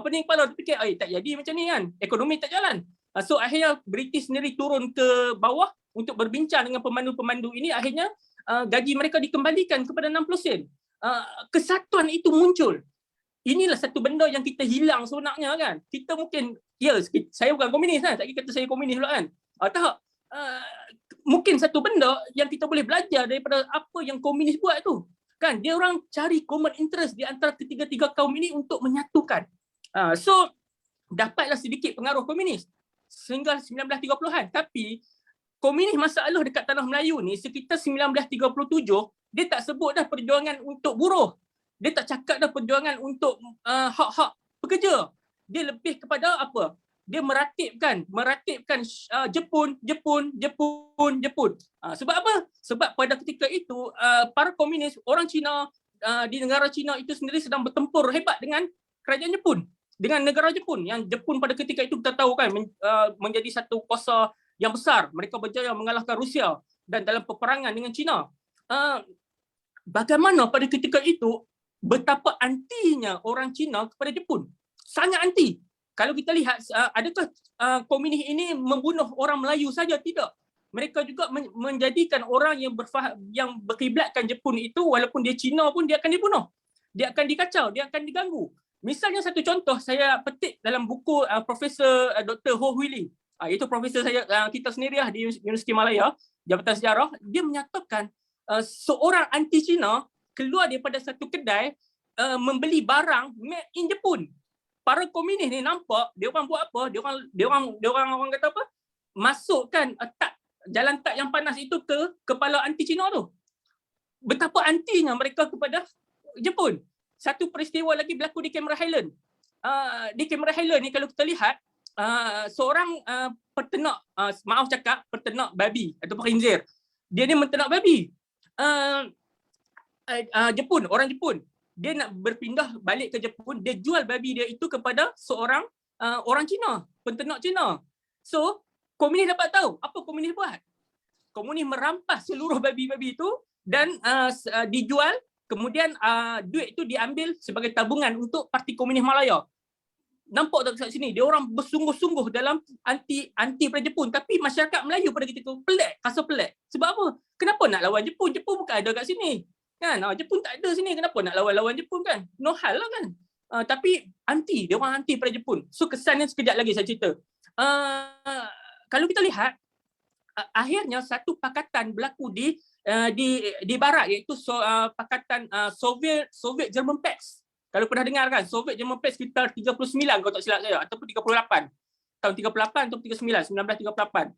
Pening kepala fikir tak jadi macam ni kan, ekonomi tak jalan. So akhirnya British sendiri turun ke bawah untuk berbincang dengan pemandu-pemandu ini, akhirnya gaji mereka dikembalikan kepada 60 sen. Kesatuan itu muncul. Inilah satu benda yang kita hilang sebenarnya kan. Kita mungkin, ya saya bukan komunis kan, tak kata saya komunis pula kan. Tak, mungkin satu benda yang kita boleh belajar daripada apa yang komunis buat tu. Kan dia orang cari common interest di antara ketiga-tiga kaum ini untuk menyatukan. So dapatlah sedikit pengaruh komunis sehingga 1930-an. Tapi komunis masalah dekat tanah Melayu ni sekitar 1937, dia tak sebut dah perjuangan untuk buruh. Dia tak cakap dah perjuangan untuk hak-hak pekerja. Dia lebih kepada apa? Dia meratibkan Jepun. Sebab apa? Sebab pada ketika itu para komunis, orang Cina di negara Cina itu sendiri sedang bertempur hebat dengan kerajaan Jepun, dengan negara Jepun, yang Jepun pada ketika itu kita tahu kan menjadi satu kuasa yang besar. Mereka berjaya mengalahkan Rusia dan dalam peperangan dengan Cina. Bagaimana pada ketika itu betapa antinya orang Cina kepada Jepun. Sangat anti. kalau kita lihat adakah komunis ini membunuh orang Melayu saja? Tidak. Mereka juga menjadikan orang yang berkiblatkan Jepun itu, walaupun dia Cina pun, dia akan dibunuh. Dia akan dikacau, dia akan diganggu. Misalnya satu contoh saya petik dalam buku Profesor Dr. Ho Hui Ling. Itu profesor kita sendiri di Universiti Malaya, Jabatan Sejarah. Dia menyatakan seorang anti Cina keluar daripada satu kedai membeli barang made in Jepun. Para komunis ni nampak dia orang buat apa? Dia orang kata apa? Masukkan jalan tak yang panas itu ke kepala anti Cina tu. Betapa antinya mereka kepada Jepun. Satu peristiwa lagi berlaku di Cameron Highland. Di Cameron Highland ni kalau kita lihat seorang peternak, maaf cakap, peternak babi atau khinzir. Dia ni menternak babi. Jepun, orang Jepun. Dia nak berpindah balik ke Jepun, dia jual babi dia itu kepada seorang orang Cina, penternak Cina. So, komunis dapat tahu apa komunis buat. Komunis merampas seluruh babi-babi itu dan dijual, kemudian duit itu diambil sebagai tabungan untuk Parti Komunis Malaya. Nampak tak kat sini, dia orang bersungguh-sungguh dalam anti pada Jepun, tapi masyarakat Melayu pada ketika itu pelik, rasa pelik. Sebab apa? Kenapa nak lawan Jepun? Jepun bukan ada kat sini. Kan? Jepun tak ada sini, kenapa nak lawan Jepun kan? No hal lah kan. Tapi dia orang anti pada Jepun. So kesannya sekejap lagi saya cerita. Kalau kita lihat, akhirnya satu pakatan berlaku di barat, iaitu pakatan Soviet German Pax. Kalau pernah dengar kan, Soviet German Pax sekitar 39 kalau tak silap saya, ataupun 38. Tahun 38 atau 39, 1938.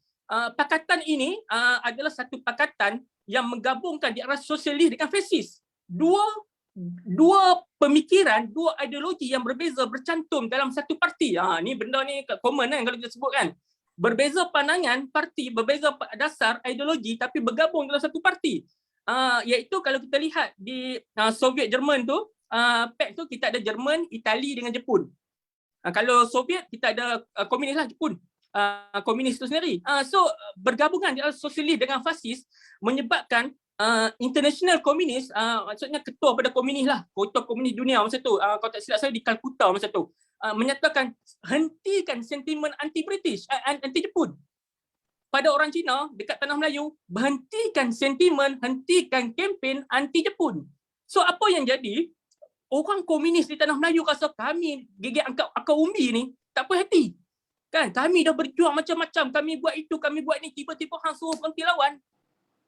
Pakatan ini adalah satu pakatan yang menggabungkan di arah sosialis dengan fasis. Dua pemikiran, dua ideologi yang berbeza bercantum dalam satu parti. Ni benda ni common kan kalau kita sebut kan. Berbeza pandangan parti, berbeza dasar ideologi tapi bergabung dalam satu parti. Iaitu kalau kita lihat di Soviet Jerman tu, PAC tu kita ada Jerman, Itali dengan Jepun. Kalau Soviet kita ada komunis lah, Jepun. Komunis itu sendiri. So bergabungan di sosialis dengan fasis menyebabkan international komunis, maksudnya ketua pada komunis lah, ketua komunis dunia masa tu, kalau tak silap saya di Calcutta masa tu, menyatakan hentikan sentimen anti-British, anti-Jepun. Pada orang Cina dekat Tanah Melayu, berhentikan sentimen, hentikan kempen anti-Jepun. So apa yang jadi? Orang komunis di Tanah Melayu rasa kami gigit akar umbi ni tak puas hati. Kan, kami dah berjuang macam-macam, kami buat itu, kami buat ni, tiba-tiba hang suruh berhenti lawan.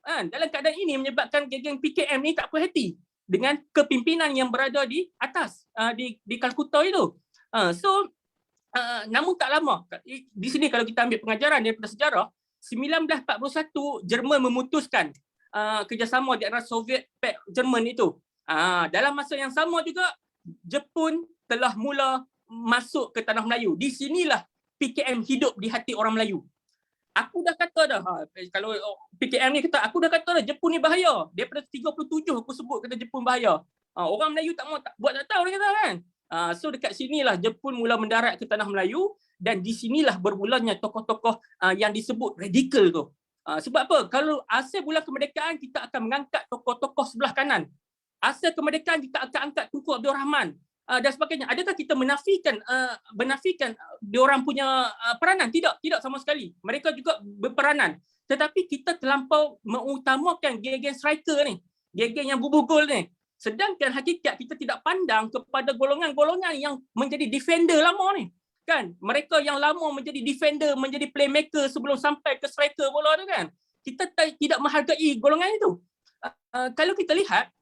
Kan, dalam keadaan ini menyebabkan geng-geng PKM ni tak puas hati dengan kepimpinan yang berada di atas, di Calcutta itu. Namun tak lama, di sini kalau kita ambil pengajaran daripada sejarah, 1941 Jerman memutuskan kerjasama di antara Soviet Jerman itu. Dalam masa yang sama juga, Jepun telah mula masuk ke Tanah Melayu. Di sinilah PKM hidup di hati orang Melayu. Aku dah kata dah, kalau PKM ni kata, aku dah kata dah Jepun ni bahaya. Daripada 37 aku sebut kata Jepun bahaya. Orang Melayu tak mau buat tak tahu dia kata kan. So dekat sinilah Jepun mula mendarat ke Tanah Melayu dan di sinilah bermulanya tokoh-tokoh yang disebut radikal tu. Sebab apa? Kalau asal bulan kemerdekaan kita akan mengangkat tokoh-tokoh sebelah kanan. Asal kemerdekaan kita akan angkat Tunku Abdul Rahman dan sebagainya. Adakah kita menafikan diorang punya peranan? Tidak sama sekali. Mereka juga berperanan. Tetapi kita terlampau mengutamakan geng-geng striker ni, geng-geng yang bubuh gol ni. Sedangkan hakikat kita tidak pandang kepada golongan-golongan yang menjadi defender lama ni. Kan? Mereka yang lama menjadi defender, menjadi playmaker sebelum sampai ke striker bola tu kan. Kita tidak menghargai golongan itu. Kalau kita lihat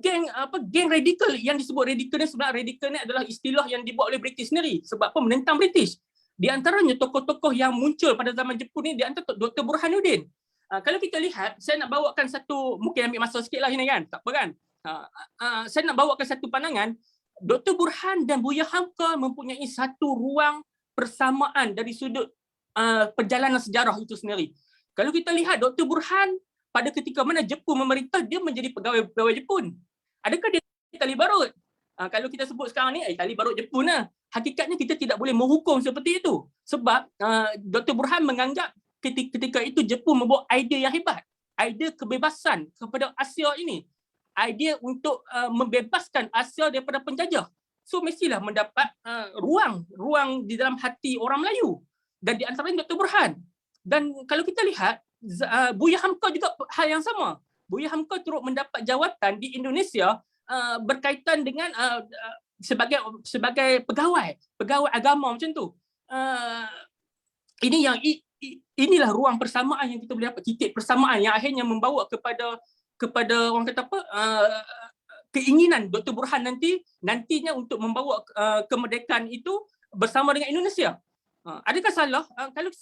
geng radikal yang disebut radikal ni, sebenarnya radikal ni adalah istilah yang dibuat oleh British sendiri sebab apa? Menentang British. Di antaranya tokoh-tokoh yang muncul pada zaman Jepun ni, di antara Dr. Burhanuddin. Kalau kita lihat, saya nak bawakan satu, mungkin ambil masa sikit lah ini kan, tak apa kan. Saya nak bawakan satu pandangan. Dr. Burhan dan Buya Hamka mempunyai satu ruang persamaan dari sudut perjalanan sejarah itu sendiri. Kalau kita lihat Dr. Burhan pada ketika mana Jepun memerintah, dia menjadi pegawai Jepun. Adakah dia tali barut? Kalau kita sebut sekarang ni, tali barut Jepun lah. Hakikatnya kita tidak boleh menghukum seperti itu. Sebab Dr. Burhan menganggap ketika itu Jepun membawa idea yang hebat. Idea kebebasan kepada Asia ini. Idea untuk membebaskan Asia daripada penjajah. So mestilah mendapat ruang di dalam hati orang Melayu, dan di antaranya Dr. Burhan. Dan kalau kita lihat Buya Hamka juga hal yang sama. Buya Hamka turut mendapat jawatan di Indonesia berkaitan dengan sebagai pegawai agama macam tu. Inilah ruang persamaan yang kita boleh dapat, titik persamaan yang akhirnya membawa kepada orang kata apa, keinginan Dr. Burhan nantinya untuk membawa kemerdekaan itu bersama dengan Indonesia. Adakah salah kalau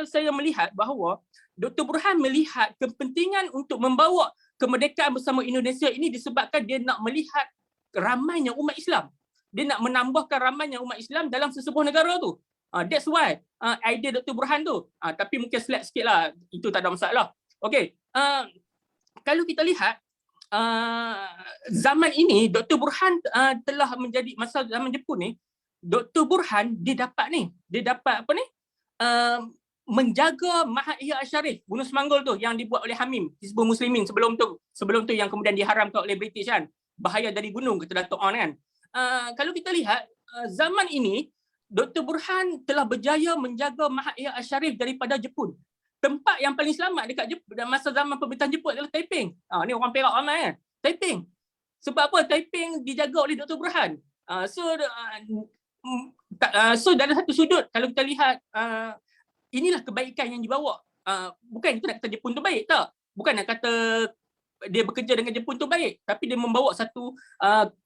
saya melihat bahawa Dr. Burhan melihat kepentingan untuk membawa kemerdekaan bersama Indonesia ini disebabkan dia nak melihat ramainya umat Islam. Dia nak menambahkan ramainya umat Islam dalam sesebuah negara tu. That's why idea Dr. Burhan tu. Tapi mungkin slide sikit lah, itu tak ada masalah. Okay, kalau kita lihat zaman ini Dr. Burhan telah menjadi, masa zaman Jepun ni, Dr. Burhan dia dapat apa ni, menjaga Mahat Ihya Al-Sharif Gunung Semanggul tu yang dibuat oleh Hamim Hizbul Muslimin sebelum tu yang kemudian diharamkan oleh British kan, bahaya dari gunung kata Dato' On kan. Kalau kita lihat zaman ini Dr. Burhan telah berjaya menjaga Mahat Ihya Al-Sharif daripada Jepun. Tempat yang paling selamat dekat Jepun masa zaman pemerintahan Jepun adalah Taiping. Ni orang Perak ramai kan. Taiping. Sebab apa? Taiping dijaga oleh Dr. Burhan. So dari satu sudut kalau kita lihat inilah kebaikan yang dibawa. Bukan itu nak kata Jepun tu baik, tak. Bukan nak kata dia bekerja dengan Jepun tu baik, tapi dia membawa satu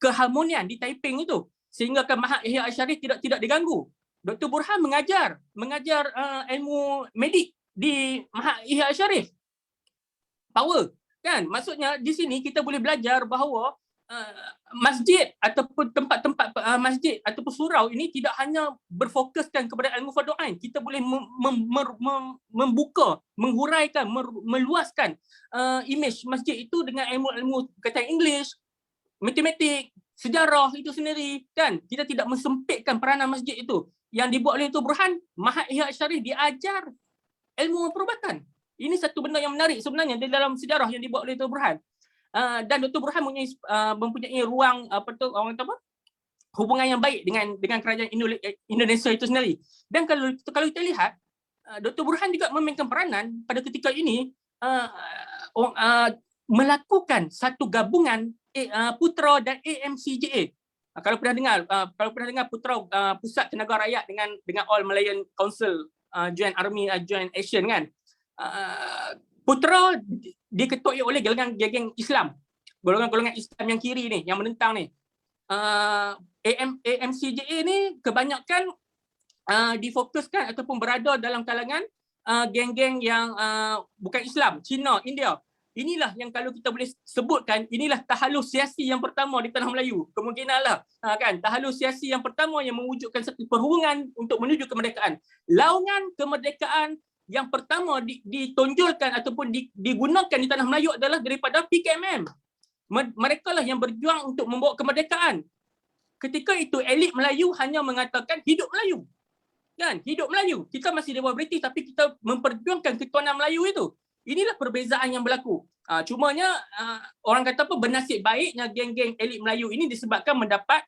keharmonian di Taiping itu sehingga Mahat Ihya Al-Sharif tidak diganggu. Dr. Burhan mengajar ilmu medik di Mahat Ihya Al-Sharif. Power kan? Maksudnya di sini kita boleh belajar bahawa masjid ataupun tempat-tempat masjid ataupun surau ini tidak hanya berfokuskan kepada ilmu fardu ain. Kita boleh membuka, menghuraikan, meluaskan image masjid itu dengan ilmu-ilmu kata English, matematik, sejarah itu sendiri kan. Kita tidak mensempitkan peranan masjid itu. Yang dibuat oleh Dr. Burhan, Mahat Ihya Al-Sharif diajar ilmu perubatan. Ini satu benda yang menarik sebenarnya di dalam sejarah yang dibuat oleh Dr. Burhan. Dan Dr. Burhan mempunyai ruang orang kata apa? Hubungan yang baik dengan kerajaan Indonesia itu sendiri. Dan kalau kita lihat Dr. Burhan juga memainkan peranan pada ketika ini melakukan satu gabungan Putra dan AMCJA. Kalau pernah dengar Putra Pusat Tenaga Rakyat dengan All Malayan Council Joint Army Joint Action kan. Putra diketuai oleh geng Islam, golongan Islam yang kiri ni, yang menentang ni. AMCJA ni kebanyakan difokuskan ataupun berada dalam kalangan geng-geng yang bukan Islam, Cina, India. Inilah yang kalau kita boleh sebutkan, inilah tahalus siasi yang pertama di tanah Melayu. Kemungkinanlah kan, tahalus siasi yang pertama yang mewujudkan satu perhubungan untuk menuju kemerdekaan. Laungan kemerdekaan yang pertama ditonjolkan ataupun digunakan di tanah Melayu adalah daripada PKMM. Mereka lah yang berjuang untuk membawa kemerdekaan. Ketika itu elit Melayu hanya mengatakan hidup Melayu. Kan? Hidup Melayu. Kita masih di bawah British tapi kita memperjuangkan ketuanan Melayu itu. Inilah perbezaan yang berlaku. Cumanya orang kata apa, bernasib baiknya geng-geng elit Melayu ini disebabkan mendapat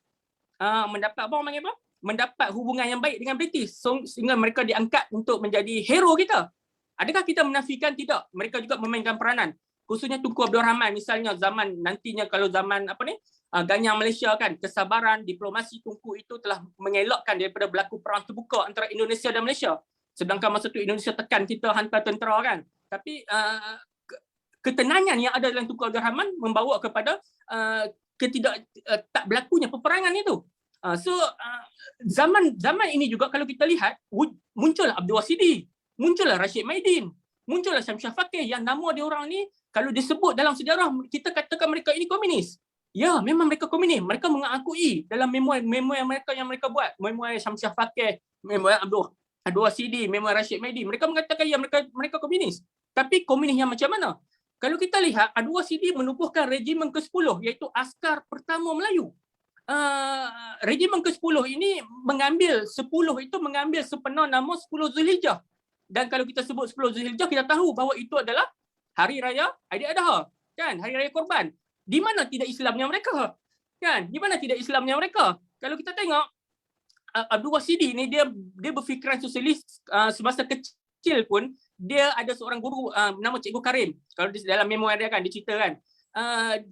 mendapat hubungan yang baik dengan British, sehingga mereka diangkat untuk menjadi hero kita. Adakah kita menafikan? Tidak. Mereka juga memainkan peranan. Khususnya Tunku Abdul Rahman misalnya, zaman nantinya kalau zaman Ganyang Malaysia kan, kesabaran diplomasi Tunku itu telah mengelakkan daripada berlaku perang terbuka antara Indonesia dan Malaysia. Sedangkan masa tu Indonesia tekan kita hantar tentera kan. Tapi ketenangan yang ada dalam Tunku Abdul Rahman membawa kepada tak berlakunya peperangan itu. Zaman ini juga kalau kita lihat muncul Abdul Wasidi, muncullah Rashid Maidin, muncullah Syamsiah Fakih, yang nama dia orang ni kalau disebut dalam sejarah kita katakan mereka ini komunis. Ya, memang mereka komunis. Mereka mengakui dalam memoir mereka yang mereka buat, memoir Syamsiah Fakih, memoir Abdul Wasidi, memoir Rashid Maidin, mereka mengatakan ya mereka komunis. Tapi komunis yang macam mana? Kalau kita lihat, Abdul Wasidi menubuhkan regimen ke-10 iaitu Askar Pertama Melayu. Regimen ke-10 ini mengambil 10 itu mengambil sepenuh nama 10 Zulhijjah. Dan kalau kita sebut 10 Zulhijjah, kita tahu bahawa itu adalah Hari Raya Aidiladha, kan? Hari Raya Korban. Di mana tidak Islamnya mereka? Kan? Di mana tidak Islamnya mereka? kalau kita tengok Abdul Wasidi ni dia berfikiran sosialis semasa kecil pun. Dia ada seorang guru nama Cikgu Karim. Kalau dalam memoir dia kan dia cerita kan,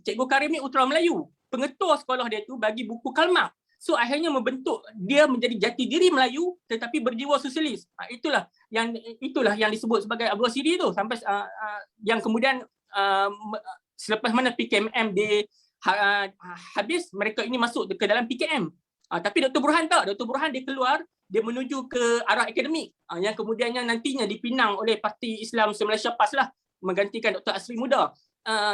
Cikgu Karim ni Utara Melayu. Pengetua sekolah dia tu bagi buku Karl Marx. So akhirnya membentuk dia menjadi jati diri Melayu tetapi berjiwa sosialis. Itulah yang disebut sebagai Abdul Wasidi tu, sampai yang kemudian selepas mana PKMM habis, mereka ini masuk ke dalam PKM. Tapi Dr. Burhan tak. Dr. Burhan dia keluar, dia menuju ke arah akademik, yang kemudiannya nantinya dipinang oleh Parti Islam Se-Malaysia PAS lah, menggantikan Dr. Asri Muda.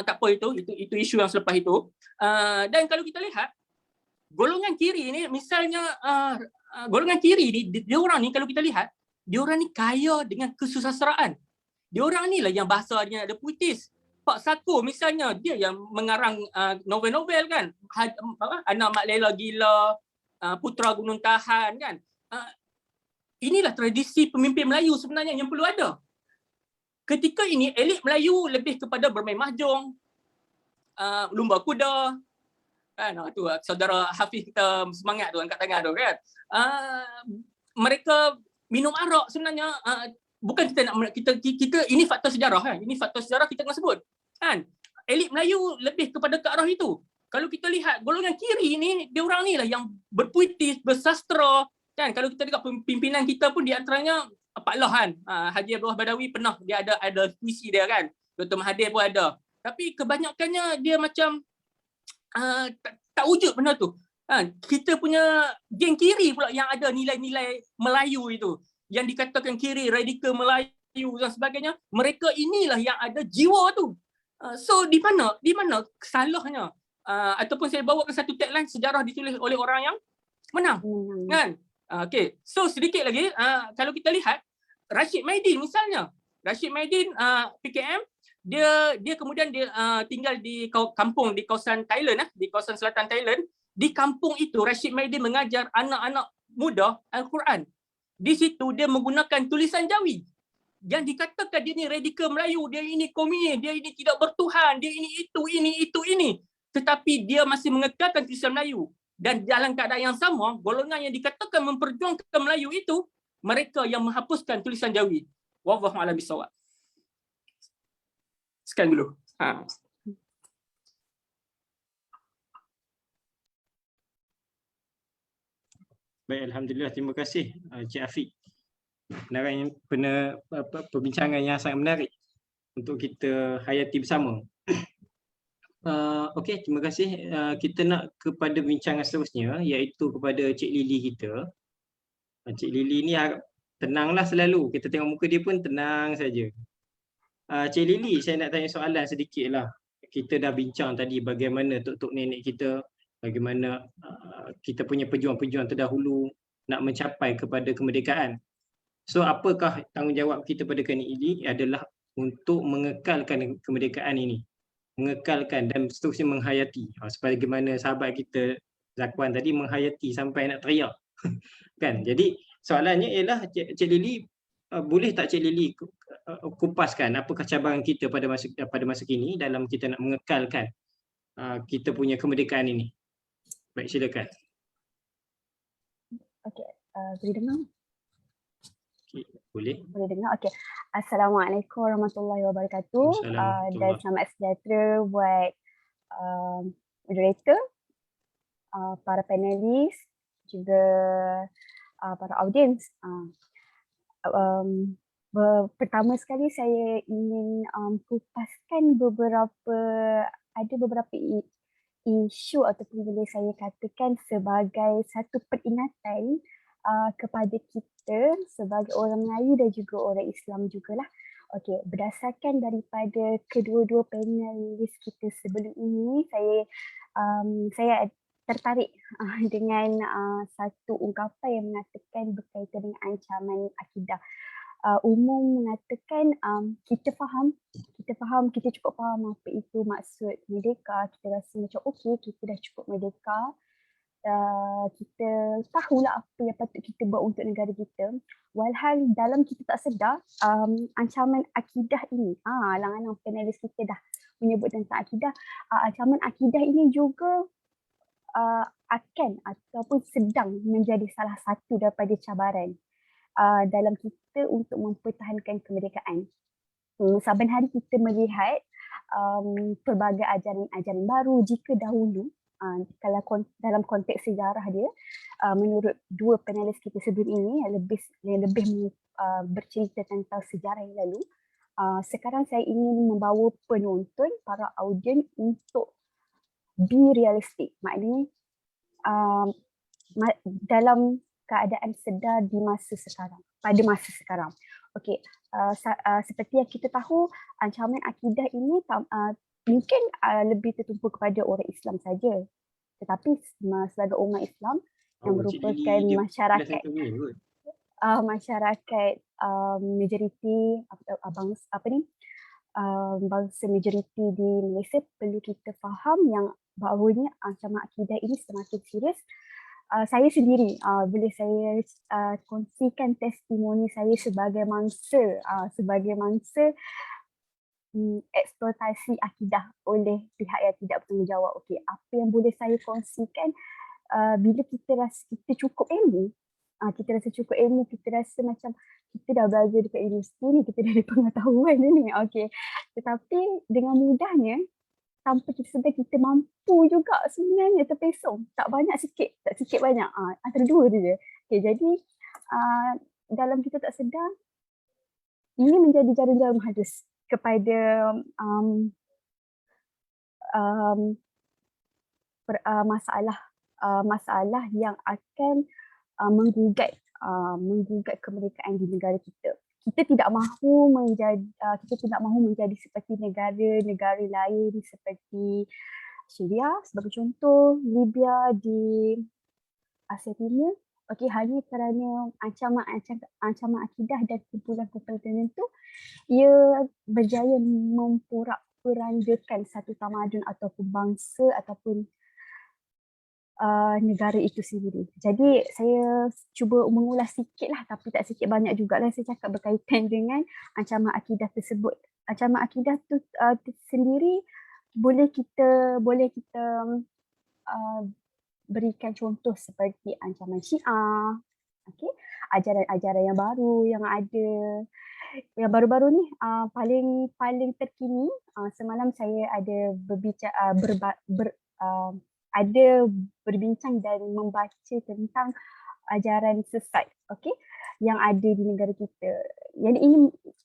Tak apa, itu isu yang selepas itu. Dan kalau kita lihat golongan kiri ni, misalnya golongan kiri ni, dia orang ni kalau kita lihat, dia orang ni kaya dengan kesusasteraan. Dia orang ni lah yang bahasanya ada puitis. Pak Sako misalnya, dia yang mengarang novel-novel kan, Anak Mak Lela Gila, Putra Gunung Tahan kan. Inilah tradisi pemimpin Melayu sebenarnya yang perlu ada. Ketika ini elit Melayu lebih kepada bermain mahjong, lumba kuda kan, tu saudara Hafiz kita semangat tu angkat tangan tu kan. Mereka minum arak sebenarnya. Bukan kita nak kita ini fakta sejarah kan. Ini fakta sejarah kita kena sebut kan. Elit Melayu lebih kepada ke arah itu. Kalau kita lihat golongan kiri ni, dia orang ni lah yang berpuitis, bersastra kan. Kalau kita tengok pimpinan kita pun di antaranya Pak Lah kan, Haji Abdullah Badawi pernah dia ada puisi dia kan. Dr. Mahathir pun ada. Tapi kebanyakannya dia macam tak wujud benda tu. Kita punya geng kiri pula yang ada nilai-nilai Melayu itu, yang dikatakan kiri, radikal Melayu dan sebagainya, mereka inilah yang ada jiwa tu. So di mana kesalahnya? Ataupun saya bawakan satu tagline, sejarah ditulis oleh orang yang menang. Kan? Okay. So sedikit lagi, kalau kita lihat Rashid Maidin misalnya. Rashid Maidin PKM, dia kemudian dia tinggal di kampung di kawasan Thailand, di kawasan selatan Thailand. Di kampung itu Rashid Maidin mengajar anak-anak muda Al-Quran. Di situ dia menggunakan tulisan Jawi. Yang dikatakan dia ni radikal Melayu, dia ini komunis, dia ini tidak bertuhan, dia ini ini. Tetapi dia masih mengekalkan tulisan Melayu. Dan dalam keadaan yang sama, golongan yang dikatakan memperjuangkan Melayu itu, mereka yang menghapuskan tulisan Jawi. Wallahu a'lam bishawab. Sekian dulu. Baik, alhamdulillah, terima kasih Cik Afiq. Perbincangan yang sangat menarik untuk kita hayati bersama. Okey, terima kasih. Kita nak kepada bincangan seterusnya, iaitu kepada Cik Lily kita. Cik Lily ni tenanglah selalu. Kita tengok muka dia pun tenang saja. Cik Lily, saya nak tanya soalan sedikit lah. Kita dah bincang tadi bagaimana tok-tok nenek kita, bagaimana kita punya pejuang-pejuang terdahulu nak mencapai kepada kemerdekaan. So apakah tanggungjawab kita pada kali ini adalah untuk mengekalkan kemerdekaan ini, mengekalkan dan seterusnya menghayati. Sebagaimana sahabat kita Zakwan tadi menghayati sampai nak teriak. Kan? Jadi soalannya ialah Cik Lily, boleh tak Cik Lily kupaskan apakah cabaran kita pada masa kini dalam kita nak mengekalkan kita punya kemerdekaan ini? Baik, silakan. Okey, boleh dengar? Okay, boleh. Boleh dengar. Okey. Assalamualaikum warahmatullahi wabarakatuh. Dan selamat sejahtera buat moderator, para panelis, juga para audiens. Pertama sekali saya ingin kupaskan beberapa isu ataupun boleh saya katakan sebagai satu peringatan kepada kita sebagai orang Melayu dan juga orang Islam jugalah. Okey, berdasarkan daripada kedua-dua panelis kita sebelum ini, saya tertarik dengan satu ungkapan yang mengatakan berkaitan dengan ancaman akidah. Umum mengatakan kita faham, kita cukup faham apa itu maksud merdeka. Kita rasa macam okey, kita dah cukup merdeka. Kita tahulah apa yang patut kita buat untuk negara kita. Walhal dalam kita tak sedar, ancaman akidah ini, alang-alang panelis kita dah menyebut tentang akidah. Ancaman akidah ini juga akan ataupun sedang menjadi salah satu daripada cabaran dalam kita untuk mempertahankan kemerdekaan. Saban hari kita melihat pelbagai ajaran-ajaran baru. Jika dahulu kalau dalam konteks sejarah dia, menurut dua panelis kita sebelum ini yang lebih bercerita tentang sejarah yang lalu, sekarang saya ingin membawa penonton, para audien untuk be realistic. Maknanya dalam keadaan sedar di masa sekarang, pada masa sekarang. Okey, seperti yang kita tahu, ancaman akidah ini mungkin lebih tertumpu kepada orang Islam saja. Tetapi sebagai umat Islam yang merupakan masyarakat majoriti bangsa majoriti di Malaysia, perlu kita faham yang bahawanya ancaman akidah ini semakin serius. Saya sendiri boleh saya kongsikan testimoni saya sebagai mangsa eksploitasi akidah oleh pihak yang tidak bertanggungjawab. Okey, apa yang boleh saya kongsikan, bila kita rasa kita cukup ilmu, kita rasa macam kita dah belajar dekat universiti ni, kita dah ada pengetahuan ni. Okey, tetapi dengan mudahnya tanpa kita sedar kita mampu juga sebenarnya terpesong. Tak sikit banyak. Antara dua je. Okay, jadi dalam kita tak sedar, ini menjadi jarum-jarum hadis kepada masalah yang akan menggugat kemerdekaan di negara kita. Kita tidak mahu menjadi seperti negara-negara lain seperti Syria sebagai contoh, Libya di Asia Timur. Okey, hanya kerana ancaman akidah dan kumpulan-kumpulan tertentu, ia berjaya memporak-porandakan satu tamadun ataupun bangsa ataupun negara itu sendiri. Jadi saya cuba mengulas sikit lah, tapi tak sikit banyak jugalah saya cakap berkaitan dengan ancaman akidah tersebut. Ancaman akidah tu sendiri boleh kita berikan contoh seperti ancaman Syiah, okey, ajaran-ajaran yang baru yang ada. Yang baru-baru ni paling terkini, semalam saya ada berbincang dan membaca tentang ajaran sesat, okey, yang ada di negara kita. Jadi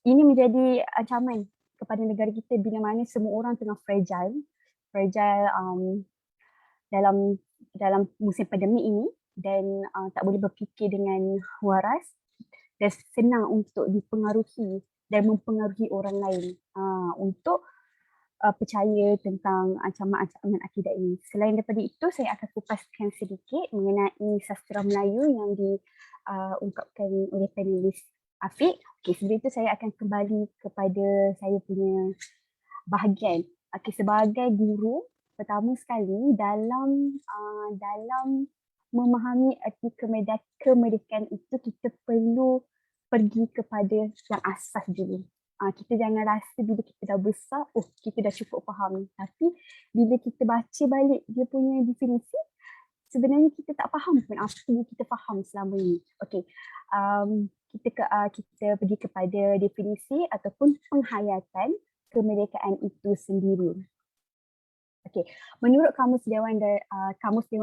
ini menjadi ancaman kepada negara kita bila mana semua orang tengah fragile dalam musim pandemik ini dan tak boleh berfikir dengan waras dan senang untuk dipengaruhi dan mempengaruhi orang lain untuk percaya tentang ancaman akidah ini. Selain daripada itu, saya akan kupaskan sedikit mengenai sastra Melayu yang diungkapkan oleh panelis Afiq. Okey, sebelum itu saya akan kembali kepada saya punya bahagian. Okey, sebagai guru, pertama sekali dalam memahami erti kemerdekaan itu, kita perlu pergi kepada yang asas dulu. Kita jangan rasa bila kita dah besar, kita dah cukup faham ni. Tapi bila kita baca balik dia punya definisi, sebenarnya kita tak faham pun apa yang kita faham selama ini. Okey, kita pergi kepada definisi ataupun penghayatan kemerdekaan itu sendiri. Okey, menurut Kamus Dewan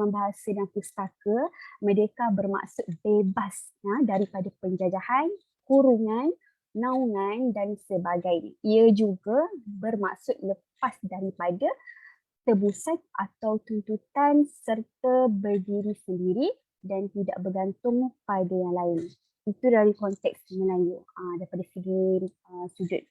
Bahasa dan Pustaka, merdeka bermaksud bebas daripada penjajahan, kurungan, naungan dan sebagainya. Ia juga bermaksud lepas daripada tebusan atau tuntutan serta berdiri sendiri dan tidak bergantung pada yang lain. Itu dari konteks Melayu, daripada segi sudut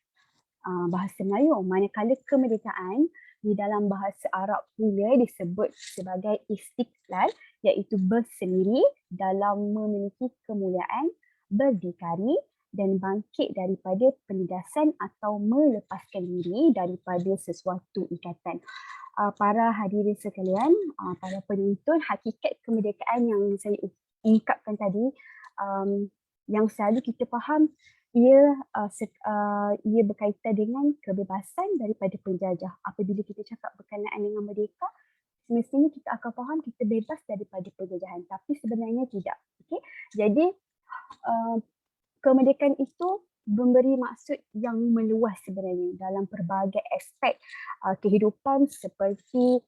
bahasa Melayu. Manakala kemerdekaan di dalam bahasa Arab pula disebut sebagai istiqlal, iaitu bersendiri dalam memiliki kemuliaan, berdikari dan bangkit daripada penindasan atau melepaskan diri daripada sesuatu ikatan. Para hadirin sekalian, para penonton, hakikat kemerdekaan yang saya ungkapkan tadi, yang selalu kita faham, ia berkaitan dengan kebebasan daripada penjajah. Apabila kita cakap berkenaan dengan merdeka, semestinya kita akan faham kita bebas daripada penjajahan, tapi sebenarnya tidak. Okay? Jadi kemerdekaan itu memberi maksud yang meluas sebenarnya dalam pelbagai aspek kehidupan seperti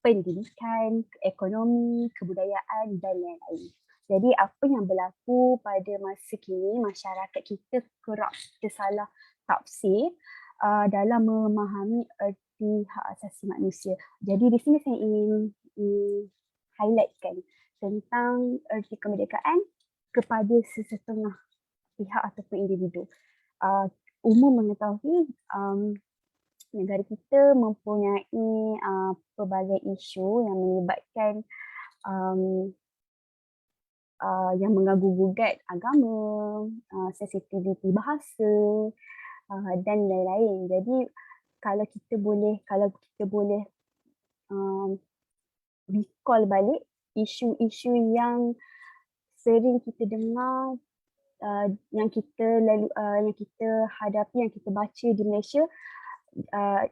pendidikan, ekonomi, kebudayaan dan lain-lain. Jadi apa yang berlaku pada masa kini, masyarakat kita kerap tersalah tafsir dalam memahami erti hak asasi manusia. Jadi di sini saya ingin highlightkan tentang erti kemerdekaan kepada sesetengah pihak ataupun individu. Umum mengetahui negara kita mempunyai pelbagai isu yang melibatkan yang mengganggu-gugat agama, sensitiviti bahasa dan lain-lain. Jadi kalau kita boleh recall balik isu-isu yang sering kita dengar, yang kita hadapi, yang kita baca di Malaysia,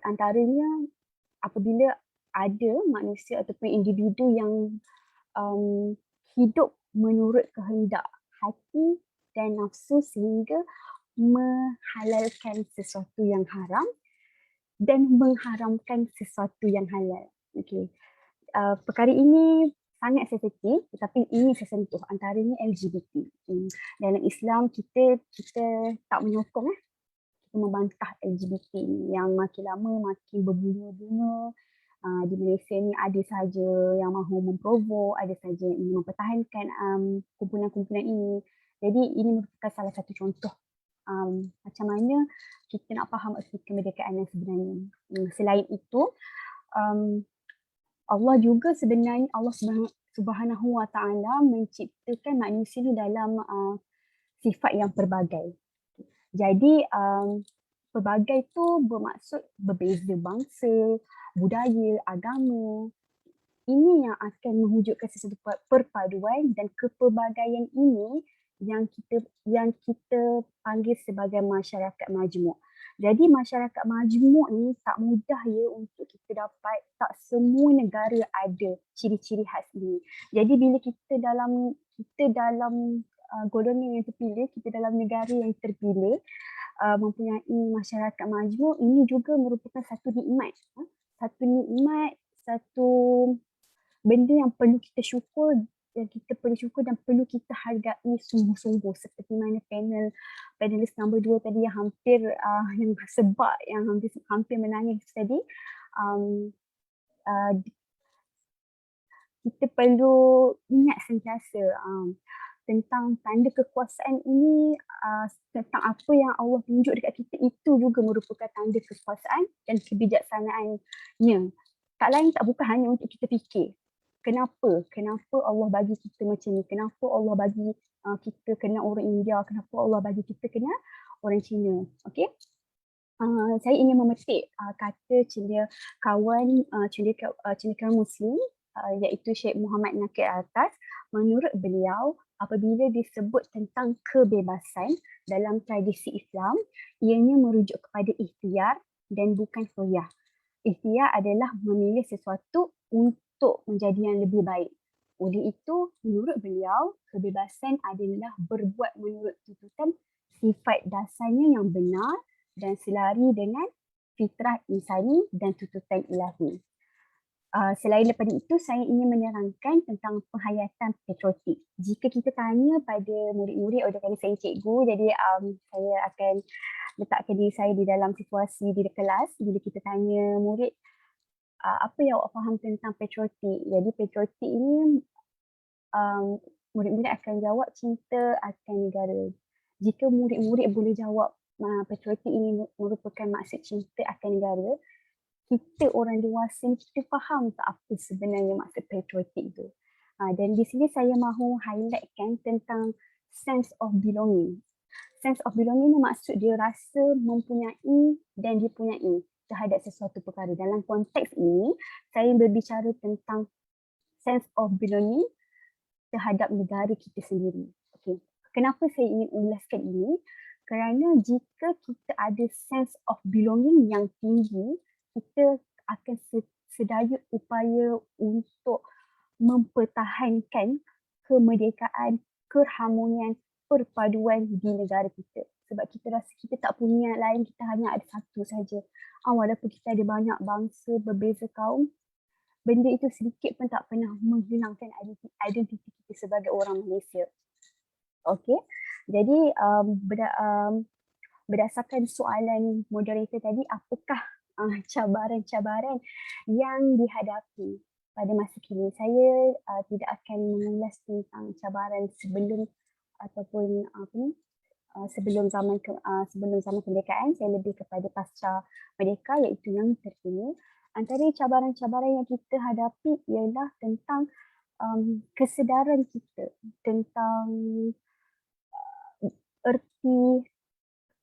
antaranya apabila ada manusia ataupun individu yang hidup menurut kehendak hati dan nafsu sehingga menghalalkan sesuatu yang haram dan mengharamkan sesuatu yang halal. Okay. Perkara ini sangat sensitif, tetapi ini saya sentuh, antaranya LGBT. Dalam Islam kita tak menyokong, kita membantah LGBT ni yang makin lama makin berbunga-bunga. Di Malaysia ni ada saja yang mahu memprovok, ada saja yang ingin mempertahankan kumpulan-kumpulan ini. Jadi ini merupakan salah satu contoh macam mana kita nak faham erti kemerdekaan yang sebenarnya. Selain itu, Allah juga sebenarnya, Allah Subhanahu Wa Taala menciptakan manusia ni dalam sifat yang pelbagai. Jadi pelbagai tu bermaksud berbeza bangsa, budaya, agama. Ini yang akan mewujudkan sesuatu perpaduan, dan kepelbagaian ini yang kita panggil sebagai masyarakat majmuk. Jadi masyarakat majmuk ni tak mudah ya untuk kita dapat, tak semua negara ada ciri-ciri khas ini. Jadi bila kita dalam golongan yang terpilih, kita dalam negara yang terpilih, mempunyai masyarakat majmuk, ini juga merupakan satu nikmat. Satu benda yang perlu kita syukur, dan perlu kita hargai sungguh-sungguh, seperti mana panelis nombor 2 tadi yang hampir hampir menangis tadi. Kita perlu ingat sentiasa tentang tanda kekuasaan ini, tentang apa yang Allah tunjuk dekat kita, itu juga merupakan tanda kekuasaan dan kebijaksanaannya. Tak lain tak bukan hanya untuk kita fikir, kenapa Allah bagi kita macam ni, kenapa Allah bagi kita kena orang India, kenapa Allah bagi kita kena orang Cina. Okey. Saya ingin memetik kata cendekiawan Muslim, iaitu Syekh Muhammad Nakir Atas. Menurut beliau, apabila disebut tentang kebebasan dalam tradisi Islam, ianya merujuk kepada ikhtiar dan bukan khoyah. Ikhtiar adalah memilih sesuatu untuk menjadi yang lebih baik. Oleh itu, menurut beliau, kebebasan adalah berbuat menurut tuntutan sifat dasarnya yang benar dan selari dengan fitrah insani dan tuntutan ilahi. Selain daripada itu, saya ingin menerangkan tentang penghayatan patriotik. Jika kita tanya pada murid-murid, oleh kerana saya cikgu, jadi saya akan letakkan diri saya di dalam situasi di kelas. Bila kita tanya murid, apa yang awak faham tentang patriotik? Jadi patriotik ini, murid-murid akan jawab cinta akan negara. Jika murid-murid boleh jawab patriotik ini merupakan maksud cinta akan negara, kita orang dewasa ni, kita faham tak apa sebenarnya maksud patriotik tu. Dan di sini saya mahu highlightkan tentang sense of belonging. Sense of belonging ni maksud dia rasa mempunyai dan dipunyai terhadap sesuatu perkara. Dalam konteks ini, saya berbicara tentang sense of belonging terhadap negara kita sendiri. Okay. Kenapa saya ingin ulaskan ini? Kerana jika kita ada sense of belonging yang tinggi, kita akan sedaya upaya untuk mempertahankan kemerdekaan, keharmonian, perpaduan di negara kita. Sebab kita rasa kita tak punya lain, kita hanya ada satu saja. Walaupun kita ada banyak bangsa, berbeza kaum, benda itu sedikit pun tak pernah menghilangkan identiti kita sebagai orang Malaysia. Okey, jadi berdasarkan soalan moderator tadi, apakah cabaran-cabaran yang dihadapi pada masa kini? Saya tidak akan mengulas tentang cabaran sebelum ataupun sebelum zaman kemerdekaan. Saya lebih kepada pasca merdeka, iaitu yang terkini. Antara cabaran-cabaran yang kita hadapi ialah tentang kesedaran kita tentang erti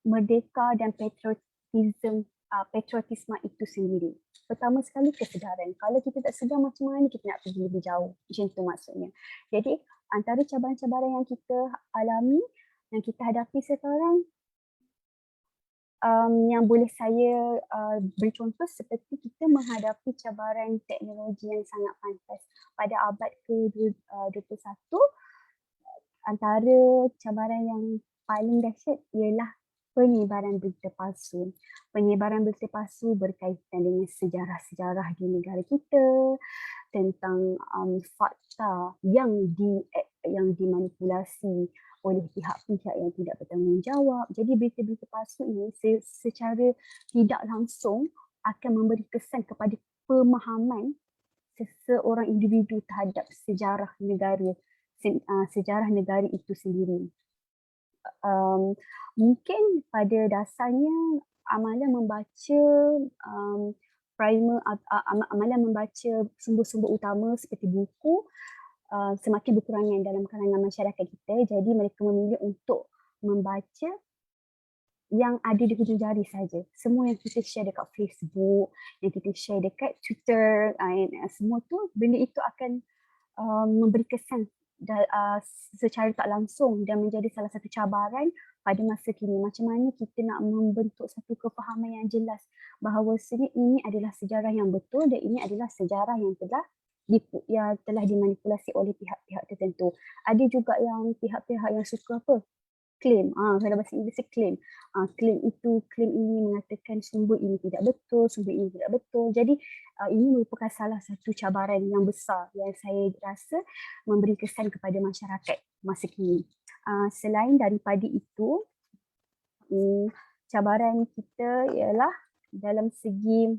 merdeka dan patriotisme itu sendiri. Pertama sekali kesedaran. Kalau kita tak sedar, macam mana kita nak pergi lebih jauh? Macam itu maksudnya. Jadi antara cabaran-cabaran yang kita alami, yang kita hadapi sekarang, yang boleh saya beri contoh seperti kita menghadapi cabaran teknologi yang sangat pantas. Pada abad ke-21, antara cabaran yang paling dahsyat ialah penyebaran berita palsu. Penyebaran berita palsu berkaitan dengan sejarah-sejarah di negara kita, tentang fakta yang dimanipulasi oleh pihak-pihak yang tidak bertanggungjawab. Jadi berita-berita palsu ini secara tidak langsung akan memberi kesan kepada pemahaman seseorang individu terhadap sejarah negara itu sendiri. Mungkin pada dasarnya amalan membaca amalan membaca sumber-sumber utama seperti buku semakin berkurangan dalam kalangan masyarakat kita. Jadi mereka memilih untuk membaca yang ada di hujung jari saja. Semua yang kita share dekat Facebook, yang kita share dekat Twitter, semua tu benda itu akan memberi kesan secara tak langsung dan menjadi salah satu cabaran pada masa kini. Macam mana kita nak membentuk satu kefahaman yang jelas bahawa ini adalah sejarah yang betul dan ini adalah sejarah yang telah dimanipulasi oleh pihak-pihak tertentu. Ada juga yang pihak-pihak yang suka claim, kalau bahasa Inggeris claim. Claim ini mengatakan sumber ini tidak betul, sumber ini tidak betul. Jadi ini merupakan salah satu cabaran yang besar yang saya rasa memberi kesan kepada masyarakat masa kini. Selain daripada itu, cabaran kita ialah dalam segi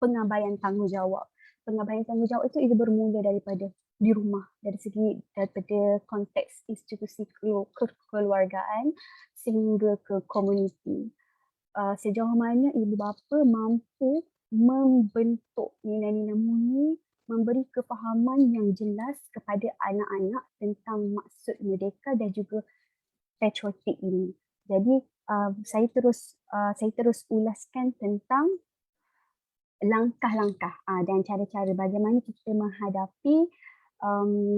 pengabaian tanggungjawab. Pengabaian tanggungjawab itu bermula daripada di rumah, daripada konteks institusi kekeluargaan sehingga ke komuniti. Sejauh mana ibu bapa mampu membentuk nilai-nilai mulia, memberi kefahaman yang jelas kepada anak-anak tentang maksud merdeka dan juga patriotik ini. Jadi saya terus ulaskan tentang langkah-langkah dan cara-cara bagaimana kita menghadapi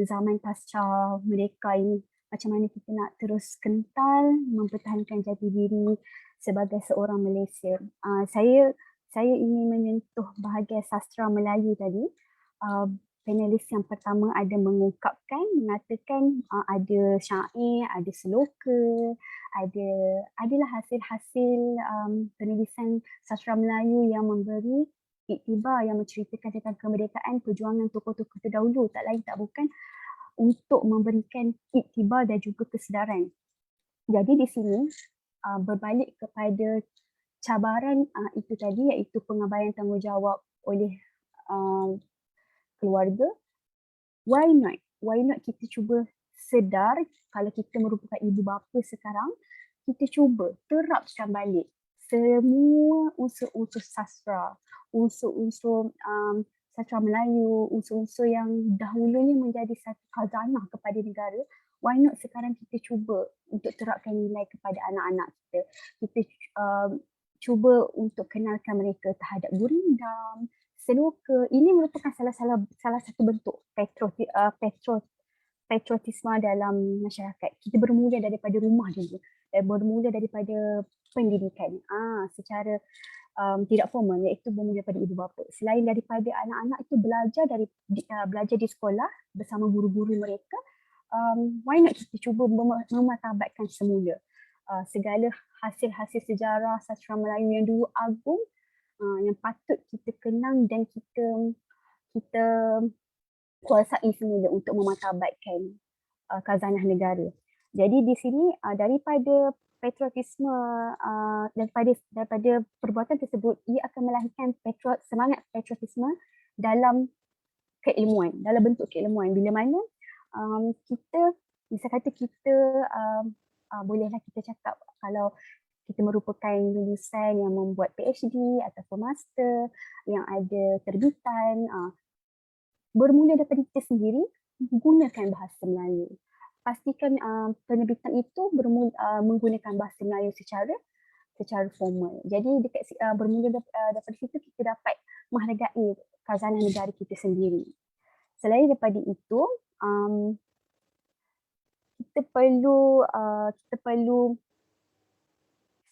zaman pasca merdeka ini. Macam mana kita nak terus kental mempertahankan jati diri sebagai seorang Malaysia. Saya ingin menyentuh bahagian sastra Melayu tadi. Panelis yang pertama ada mengatakan ada syair, ada seloka, adalah hasil-hasil penulisan sastra Melayu yang memberi iktibar, yang menceritakan tentang kemerdekaan, perjuangan tokoh-tokoh terdahulu, tak lain tak bukan untuk memberikan iktibar dan juga kesedaran. Jadi di sini berbalik kepada cabaran itu tadi, iaitu pengabaian tanggungjawab oleh keluarga. Why not kita cuba sedar, kalau kita merupakan ibu bapa sekarang, kita cuba terapkan balik semua unsur-unsur sastra, unsur-unsur sastra Melayu, unsur-unsur yang dahulunya menjadi satu khazanah kepada negara. Why not sekarang kita cuba untuk terapkan nilai kepada anak-anak kita. Kita cuba untuk kenalkan mereka terhadap gurindam, seloka. Ini merupakan salah satu bentuk patriotisme dalam masyarakat. Kita bermula daripada rumah dulu, bermula daripada pendidikan. Secara tidak formal, iaitu bermula daripada ibu bapa. Selain daripada anak-anak itu belajar di sekolah bersama guru-guru mereka, why not kita cuba memartabatkan semula segala hasil-hasil sejarah sastra Melayu yang dulu agung, yang patut kita kenang dan kita kuasai semula untuk memartabatkan khazanah negara. Jadi di sini daripada patriotisme, daripada perbuatan tersebut, ia akan melahirkan semangat patriotisme dalam keilmuan, dalam bentuk keilmuan. Bila mana kita, misal kata kita bolehlah kita cakap kalau kita merupakan lulusan yang membuat PhD ataupun master, yang ada terbitan, bermula daripada kita sendiri, gunakan bahasa Melayu. Pastikan penerbitan itu menggunakan bahasa Melayu secara formal. Jadi bermula daripada situ kita dapat menghargai khazanah negara kita sendiri. Selain daripada itu, kita perlu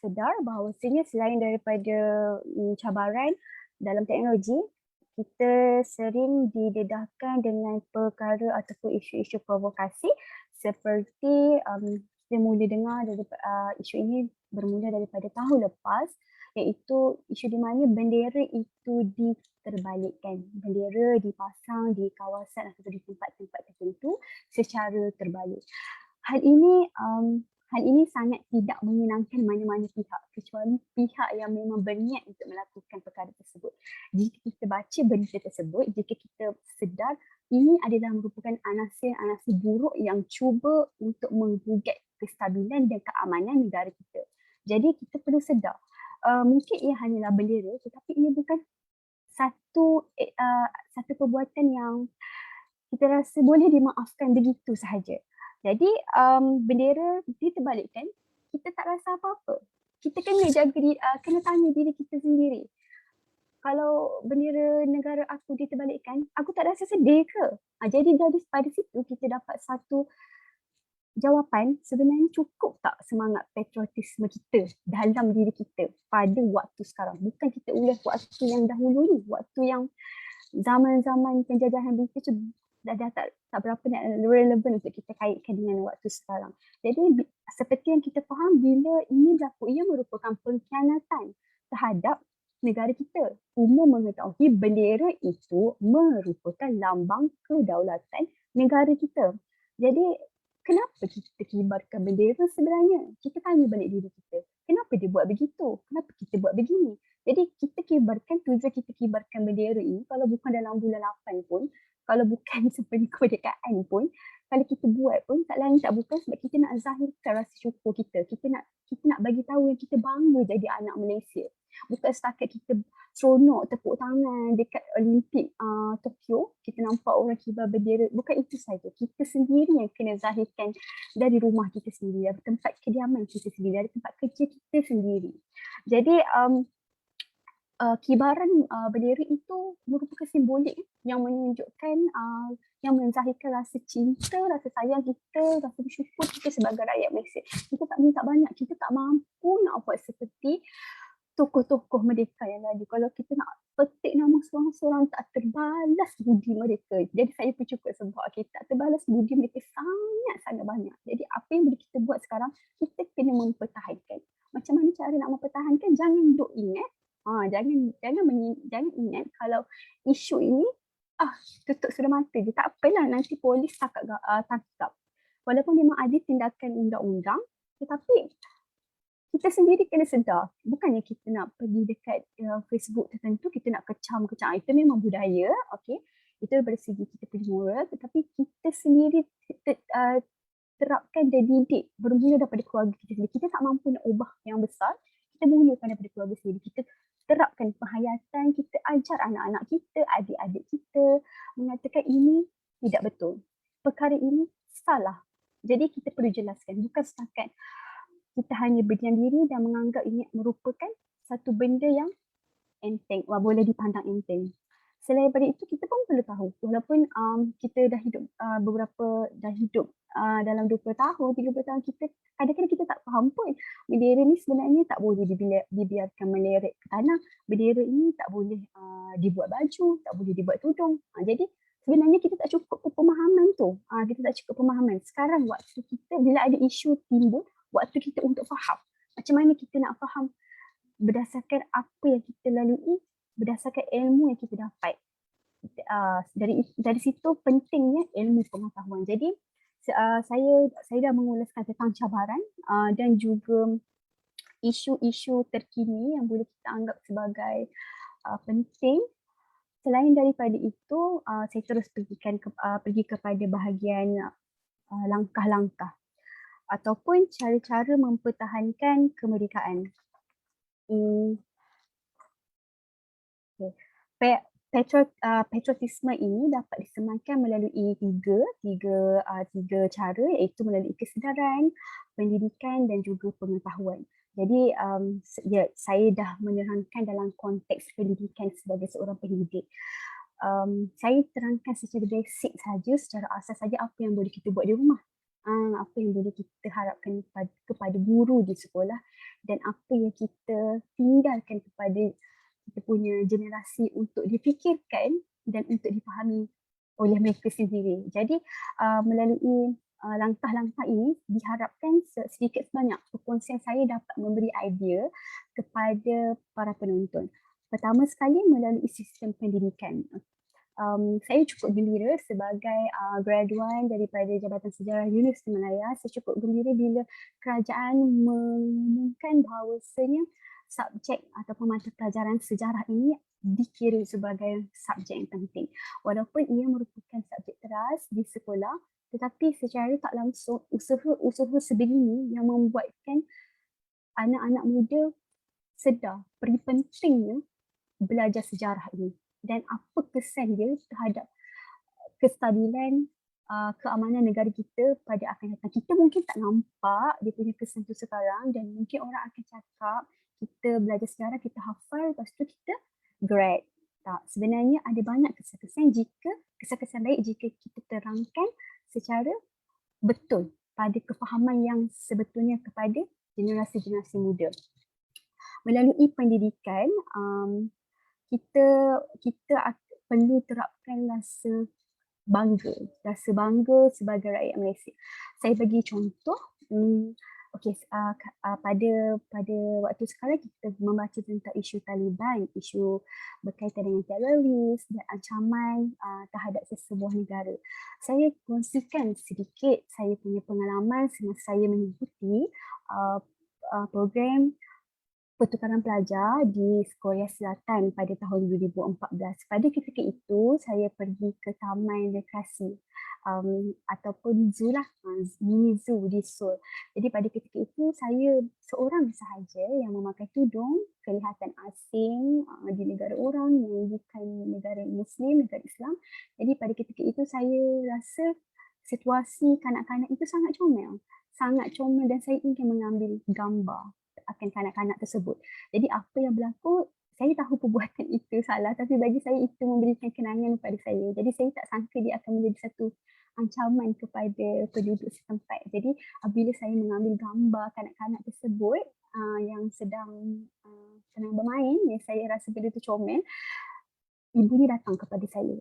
sedar bahawasanya selain daripada cabaran dalam teknologi, kita sering didedahkan dengan perkara ataupun isu-isu provokasi seperti kita mula dengar isu ini bermula daripada tahun lepas, iaitu isu di mana bendera itu diterbalikkan. Bendera dipasang di kawasan atau di tempat-tempat tertentu secara terbalik. Hal ini sangat tidak menyenangkan mana-mana pihak kecuali pihak yang memang berniat untuk melakukan perkara tersebut. Jika kita baca berita tersebut, jika kita sedar ini adalah merupakan anasir-anasir buruk yang cuba untuk menggugat kestabilan dan keamanan negara kita. Jadi kita perlu sedar, mungkin ia hanyalah bendera tetapi ia bukan satu perbuatan yang kita rasa boleh dimaafkan begitu sahaja. Jadi bendera diterbalikkan, kita tak rasa apa-apa. Kita kena tanya diri kita sendiri. Kalau bendera negara aku diterbalikkan, aku tak rasa sedih ke? Jadi pada situ kita dapat satu jawapan, sebenarnya cukup tak semangat patriotisme kita dalam diri kita pada waktu sekarang. Bukan kita ulas waktu yang dahulu ni, waktu yang zaman-zaman penjajahan British dah tak berapa relevan untuk kita kaitkan dengan waktu sekarang. Jadi seperti yang kita faham, bila ini berlaku, ia merupakan pengkhianatan terhadap negara kita. Umum mengetahui bendera itu merupakan lambang kedaulatan negara kita. Jadi kenapa kita kibarkan bendera sebenarnya? Kita tanya balik diri kita. Kenapa dia buat begitu? Kenapa kita buat begini? Jadi tujuan kita kibarkan bendera ini, kalau bukan dalam bulan 8 pun, kalau bukan seperti kemerdekaan pun, kalau kita buat pun tak lain tak bukan sebab kita nak zahirkan rasa syukur kita. Kita nak bagi tahu yang kita bangga jadi anak Malaysia. Bukan setakat kita seronok tepuk tangan dekat Olimpik Tokyo, kita nampak orang kibar bendera. Bukan itu saja. Kita sendiri yang kena zahirkan dari rumah kita sendiri, dari tempat kediaman kita sendiri, dari tempat kerja kita sendiri. Jadi kibaran bendera itu merupakan simbolik yang menunjukkan, yang menzahirkan rasa cinta, rasa sayang kita, rasa bersyukur kita sebagai rakyat Malaysia. Kita tak minta banyak, kita tak mampu nak buat seperti tokoh-tokoh merdeka yang lalu. Kalau kita nak petik nama seorang-seorang, tak terbalas budi mereka. Jadi saya pun cukup sebab tak terbalas budi mereka sangat-sangat banyak. Jadi apa yang boleh kita buat sekarang, kita kena mempertahankan. Macam mana cara nak mempertahankan? Jangan duk ingat. Jangan ingat kalau isu ini tutup sudah mata je, tak apalah nanti polis tangkap. Walaupun memang ada tindakan undang-undang, tetapi kita sendiri kena sedar. Bukannya kita nak pergi dekat Facebook tertentu, kita nak kecam. Itu memang budaya, okey. Itu dari segi kita punya moral, tetapi kita sendiri terapkan dan didik bermula daripada keluarga kita sendiri. Kita tak mampu nak ubah yang besar, kita mulakan daripada keluarga sendiri. Kita terapkan penghayatan, kita ajar anak-anak kita, adik-adik kita mengatakan ini tidak betul. Perkara ini salah. Jadi kita perlu jelaskan, bukan setakat kita hanya berdiam diri dan menganggap ini merupakan satu benda yang enteng, boleh dipandang enteng. Selain daripada itu kita pun perlu tahu walaupun kita dah hidup dalam 20 tahun, 30 tahun, kita kadang-kadang kita tak faham pun bendera ni sebenarnya tak boleh dibiarkan meleret ke tanah. Bendera ini tak boleh dibuat baju, tak boleh dibuat tudung. Jadi sebenarnya kita tak cukup pemahaman tu. Kita tak cukup pemahaman. Sekarang waktu kita bila ada isu timbul, waktu kita untuk faham. Macam mana kita nak faham berdasarkan apa yang kita lalui, berdasarkan ilmu yang kita dapat. Dari situ pentingnya ilmu pengetahuan. Jadi saya dah mengulaskan tentang cabaran dan juga isu-isu terkini yang boleh kita anggap sebagai penting. Selain daripada itu, saya terus pergi kepada bahagian langkah-langkah ataupun cara-cara mempertahankan kemerdekaan. Patriotisme ini dapat disematkan melalui tiga cara, iaitu melalui kesedaran, pendidikan dan juga pengetahuan. Jadi saya dah menerangkan dalam konteks pendidikan sebagai seorang pendidik. Saya terangkan secara basic saja, secara asas saja apa yang boleh kita buat di rumah. Apa yang boleh kita harapkan kepada guru di sekolah dan apa yang kita tinggalkan kepada kita punya generasi untuk difikirkan dan untuk dipahami oleh mereka sendiri. Jadi melalui langkah-langkah ini diharapkan sedikit sebanyak perkongsian saya dapat memberi idea kepada para penonton. Pertama sekali melalui sistem pendidikan. Saya cukup gembira sebagai graduan daripada Jabatan Sejarah Universiti Malaya. Saya cukup gembira bila kerajaan mengumumkan bahawasanya subjek ataupun mata pelajaran sejarah ini dikira sebagai subjek yang penting. Walaupun ia merupakan subjek teras di sekolah, tetapi secara tak langsung usaha sebegini yang membuatkan anak-anak muda sedar pergi pentingnya belajar sejarah ini dan apa kesan dia terhadap kestabilan keamanan negara kita pada akan datang. Kita mungkin tak nampak dia punya kesan tu sekarang dan mungkin orang akan cakap kita belajar sejarah, kita hafal, lepas tu kita grad. Tak, sebenarnya ada banyak kesan-kesan baik jika kita terangkan secara betul pada kefahaman yang sebetulnya kepada generasi-generasi muda. Melalui pendidikan, kita perlu terapkan rasa bangga sebagai rakyat Malaysia. Saya bagi contoh, pada waktu sekarang kita membaca tentang isu Taliban, isu berkaitan dengan teroris dan ancaman terhadap sesebuah negara. Saya kongsikan sedikit saya punya pengalaman semasa saya mengikuti program pertukaran pelajar di Korea Selatan pada tahun 2014. Pada ketika itu, saya pergi ke Taman Rekreasi ataupun zoo lah, mini zoo di Seoul. Jadi pada ketika itu, saya seorang sahaja yang memakai tudung, kelihatan asing di negara orang yang bukan negara Muslim, negara Islam. Jadi pada ketika itu, saya rasa situasi kanak-kanak itu sangat comel dan saya ingin mengambil gambar akan kanak-kanak tersebut. Jadi apa yang berlaku, saya tahu perbuatan itu salah, tapi bagi saya itu memberikan kenangan kepada saya. Jadi saya tak sangka dia akan menjadi satu ancaman kepada penduduk setempat. Jadi apabila saya mengambil gambar kanak-kanak tersebut yang sedang bermain, yang saya rasa begitu comel, ibunya datang kepada saya.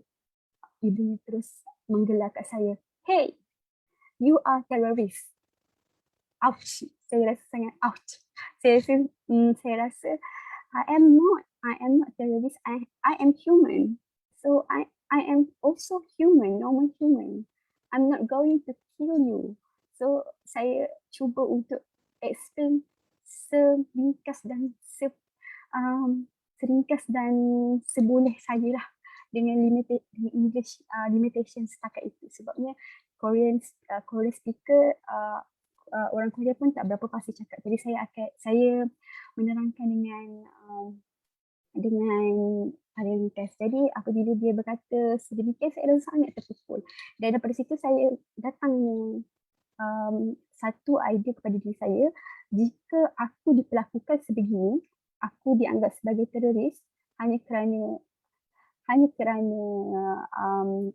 Ibunya terus menggelar kat saya, "Hey, you are terrorist." Ouch. Saya rasa sangat ouch. Saya rasa I am not terrorist. I am human. So I am also human, normal human. I'm not going to kill you. So saya cuba untuk explain seringkas dan seboleh sajalah dengan English limitation setakat itu. Sebabnya Korean speaker orang Korea pun tak berapa pasti cakap. Jadi saya menerangkan dengan pada ringkas. Jadi apabila dia berkata sedemikian, saya rasa sangat terpukul. Dan daripada situ saya datang satu idea kepada diri saya, jika aku diperlakukan sebegini, aku dianggap sebagai teroris hanya hanya kerana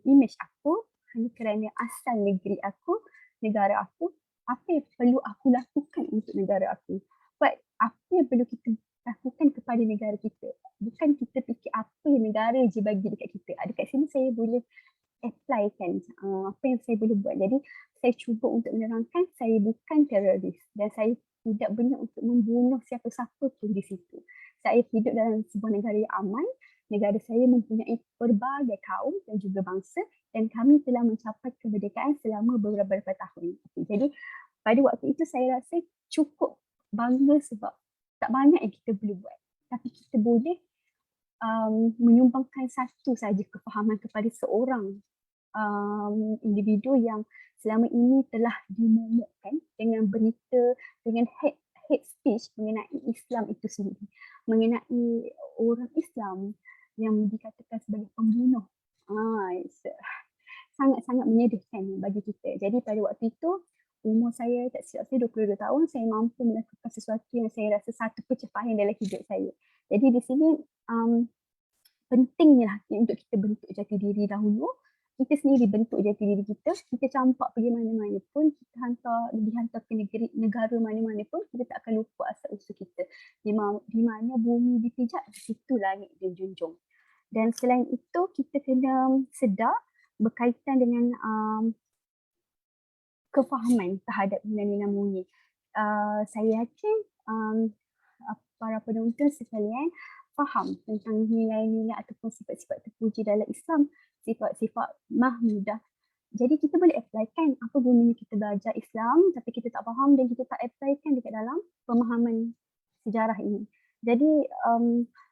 image aku, hanya kerana asal negeri aku, negara aku, apa yang perlu aku lakukan untuk negara aku. But apa yang perlu kita lakukan kepada negara kita. Bukan kita fikir apa yang negara je bagi dekat kita. Dekat sini saya boleh apply kan apa yang saya boleh buat. Jadi saya cuba untuk menerangkan saya bukan teroris dan saya tidak berniat untuk membunuh siapa-siapa pun di situ. Saya hidup dalam sebuah negara yang aman. Negara saya mempunyai berbagai kaum dan juga bangsa dan kami telah mencapai kemerdekaan selama beberapa tahun. Jadi pada waktu itu saya rasa cukup bangga sebab tak banyak yang kita boleh buat. Tapi kita boleh menyumbangkan satu saja kefahaman kepada seorang individu yang selama ini telah dimomokkan dengan berita, dengan hate speech mengenai Islam itu sendiri, mengenai orang Islam yang dikatakan sebagai pembunuh. Sangat-sangat menyedihkan bagi kita. Jadi pada waktu itu umur saya tak silap saya 22 tahun, saya mampu melakukan sesuatu yang saya rasa satu pencapaian dalam hidup saya. Jadi di sini pentingnya untuk kita bentuk jati diri dahulu. Kita sendiri bentuk jati diri kita campak pergi mana-mana pun, kita dihantar ke negara mana-mana pun, kita tak akan lupa asal usul kita. Di mana bumi dipijak, di situ langit dijunjung. Dan selain itu, kita kena sedar berkaitan dengan kefahaman terhadap nilai-nilai murni. Saya yakin para penonton sekalian faham tentang nilai-nilai ataupun sifat-sifat terpuji dalam Islam, sifat-sifat mahmudah. Jadi kita boleh applykan apa gunanya kita belajar Islam tapi kita tak faham dan kita tak applykan dekat dalam pemahaman sejarah ini. Jadi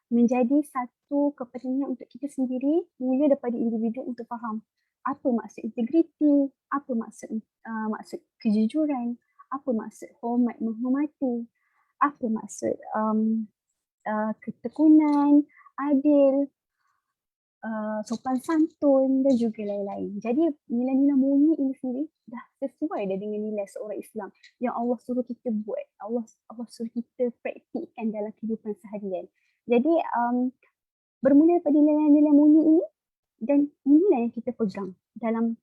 menjadi satu kepentingan untuk kita sendiri mula daripada individu untuk faham apa maksud integriti, apa maksud kejujuran, apa maksud hormat menghormati, apa maksud ketekunan, adil, sopan santun dan juga lain-lain. Jadi nilai-nilai murni ini sendiri dah sesuai dah dengan nilai seorang Islam yang Allah suruh kita buat, Allah suruh kita praktikkan dalam kehidupan seharian. Jadi bermula daripada nilai-nilai murni ini dan nilai yang kita pegang dalam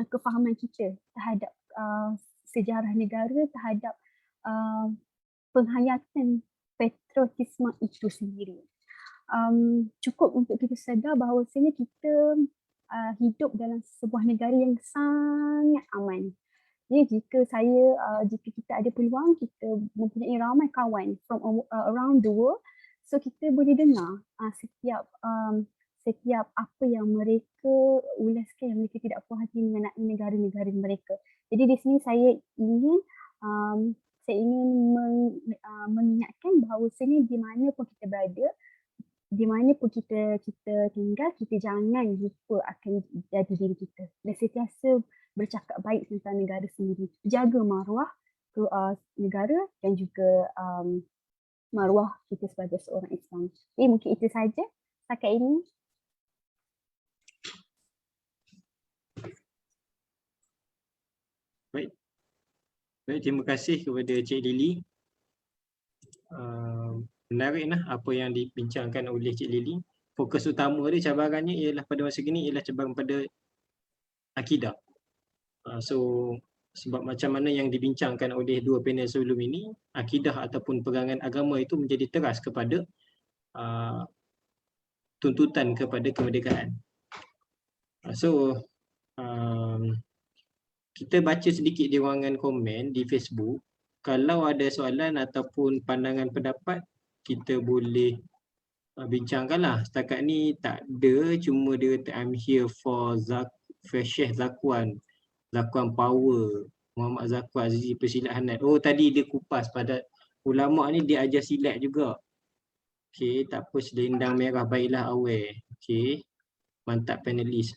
kefahaman kita terhadap sejarah negara, terhadap penghayatan patriotisme itu sendiri. Cukup untuk kita sedar bahawa sebenarnya kita hidup dalam sebuah negara yang sangat aman. Jadi jika kita ada peluang, kita mempunyai ramai kawan from around the world, so kita boleh dengar setiap apa yang mereka ulaskan yang mereka tidak puas hati mengenai negara-negara mereka. Jadi di sini saya ingin mengingatkan bahawa sebenarnya di mana pun kita berada, di mana pun kita tinggal, kita jangan lupa akan jati diri kita dan sentiasa bercakap baik tentang negara sendiri. Jaga maruah negara dan juga maruah kita sebagai seorang Islam. Jadi mungkin itu saja setakat ini. Baik, terima kasih kepada Cik Lily. Menariklah apa yang dibincangkan oleh Cik Lily. Fokus utama dia, cabarannya ialah pada masa kini ialah cabaran pada akidah. So sebab macam mana yang dibincangkan oleh dua panel sebelum ini, akidah ataupun pegangan agama itu menjadi teras kepada tuntutan kepada kemerdekaan. So kita baca sedikit di ruangan komen di Facebook. Kalau ada soalan ataupun pandangan pendapat, kita boleh bincangkanlah. Setakat ni tak ada, cuma dia kata I'm here for Syekh Zakwan Power, Muhammad Zakwan Azizi Persilat Hanat. Oh tadi dia kupas pada ulama ni, dia ajar silat juga. Okey, tak apa, selendang merah baiklah aware. Okey, mantap panelis.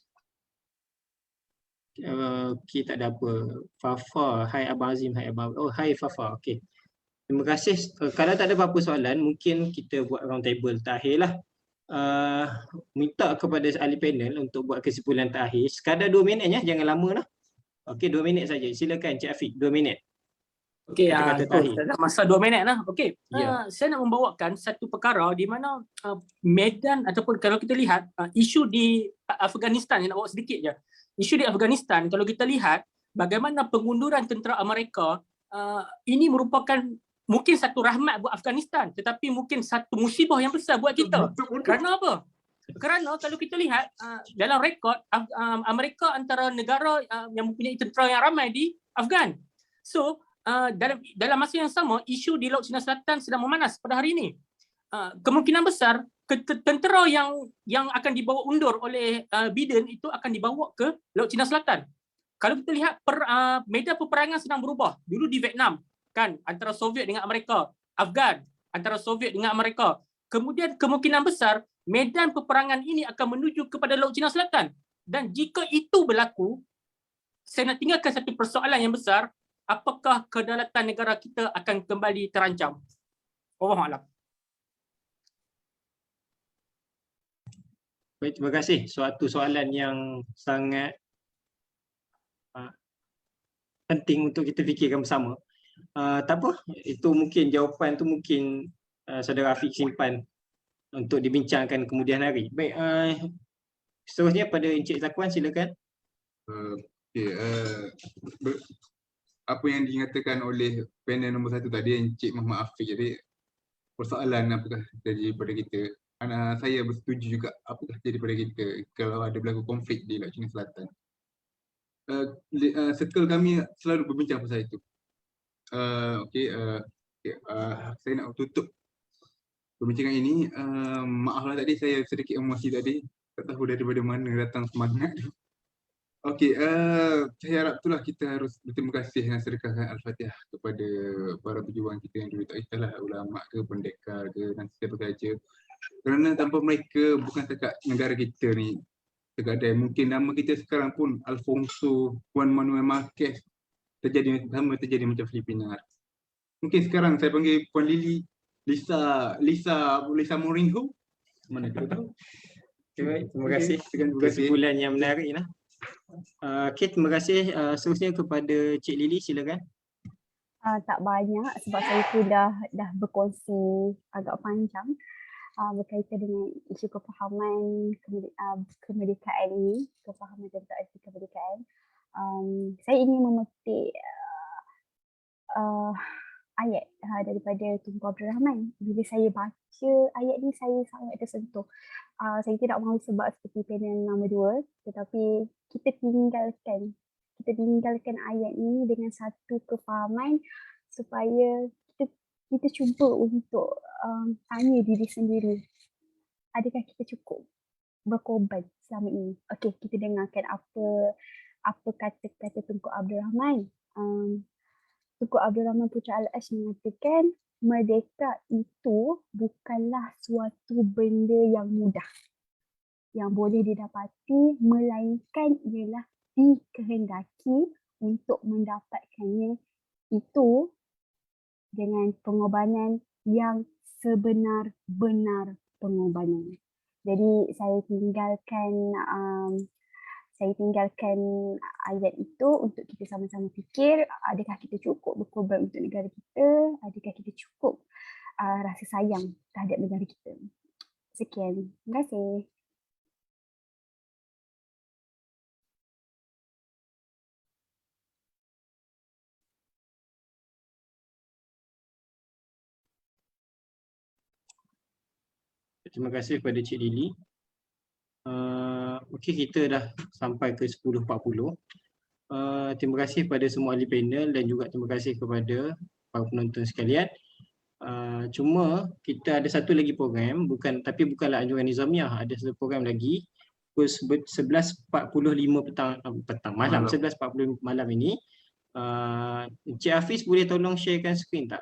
Okey, tak ada apa. Fafa, hai Abang Azim, hai Abang. Oh, hai Fafa. Okey. Terima kasih. Kalau tak ada apa-apa soalan, mungkin kita buat round table terakhirlah. Minta kepada ahli panel untuk buat kesimpulan terakhir. Sekadar 2 minit ya, jangan lama lah. Okey, 2 minit saja. Silakan Cik Afiq, 2 minit. Okey, Kata-kata terakhir. dalam masa 2 minit lah. Okey, Ya. saya nak membawakan satu perkara di mana medan ataupun kalau kita lihat isu di Afghanistan, yang nak bawa sedikit je. Isu di Afghanistan, kalau kita lihat bagaimana pengunduran tentera Amerika, ini merupakan mungkin satu rahmat buat Afghanistan, tetapi mungkin satu musibah yang besar buat kita. Kerana apa? Kerana kalau kita lihat dalam rekod Amerika antara negara yang mempunyai tentera yang ramai di Afghan. So dalam masa yang sama, isu di Laut Cina Selatan sedang memanas pada hari ini. Kemungkinan besar tentera yang akan dibawa undur oleh Biden itu akan dibawa ke Laut Cina Selatan. Kalau kita lihat medan peperangan sedang berubah. Dulu di Vietnam kan, antara Soviet dengan Amerika, Afghan antara Soviet dengan Amerika. Kemudian kemungkinan besar medan peperangan ini akan menuju kepada Laut Cina Selatan. Dan jika itu berlaku, saya nak tinggalkan satu persoalan yang besar. Apakah kedaulatan negara kita akan kembali terancam? Wallahualam. Baik, terima kasih. Suatu soalan yang sangat penting untuk kita fikirkan bersama. Tak apa, itu mungkin jawapan tu mungkin saudara Afiq simpan untuk dibincangkan kemudian hari. Baik, seterusnya pada Encik Zakwan, silakan. Apa yang dinyatakan oleh panel nombor 1 tadi, Encik Muhammad Afiq, jadi persoalan apakah terjadi pada kita. Saya bersetuju juga apakah terjadi pada kita kalau ada berlaku konflik di Laut Cina Selatan. Circle kami selalu berbincang pasal itu. Saya nak tutup perbincangan ini. Maaflah tadi saya sedikit emosi tadi, tak tahu daripada mana datang semangat. Saya harap itulah kita harus berterima kasih dan sedekahkan Al-Fatihah kepada para pejuang kita yang dulu, tak kisahlah ulama ke, pendekar ke, dan siapa saja. Kerana tanpa mereka, bukan dekat negara kita ni tergadai. Mungkin nama kita sekarang pun Alfonso, Juan Manuel Marquez, terjadi macam Filipina. Mungkin sekarang saya panggil Puan Lily, Lisa Mourinho. Mana dia tahu? Terima kasih. Kesimpulan yang menarik lah. Terima kasih. Seterusnya kepada Cik Lily, silakan. Tak banyak sebab saya pun dah berkongsi agak panjang berkaitan dengan isu kefahaman kemerdekaan ini, kefahaman tentang arti kemerdekaan. Saya ingin memetik ayat daripada Tunku Abdul Rahman. Bila saya baca ayat ni, saya sangat tersentuh. Saya tidak mahu sebab seperti panel nombor 2, tetapi kita tinggalkan ayat ini dengan satu kefahaman supaya kita cuba untuk tanya diri sendiri, adakah kita cukup berkorban selama ini? Okey, kita dengarkan apa kata-kata Tunku Abdul Rahman. Tunku Abdul Rahman Putra Al-Ash mengatakan merdeka itu bukanlah suatu benda yang mudah yang boleh didapati, melainkan ialah dikehendaki untuk mendapatkannya itu dengan pengorbanan yang sebenar-benar pengorbanan. Jadi saya tinggalkan ayat itu untuk kita sama-sama fikir, adakah kita cukup berkorban untuk negara kita, adakah kita cukup rasa sayang terhadap negara kita. Sekian, terima kasih. Terima kasih kepada Cik Lily. Okey, kita dah sampai ke 10.40. Terima kasih kepada semua ahli panel dan juga terima kasih kepada para penonton sekalian. Cuma kita ada satu lagi program, bukanlah anjuran Nizamiah, ada satu program lagi pukul 11.45 malam 11.45 malam ini. Encik Hafiz boleh tolong sharekan skrin tak?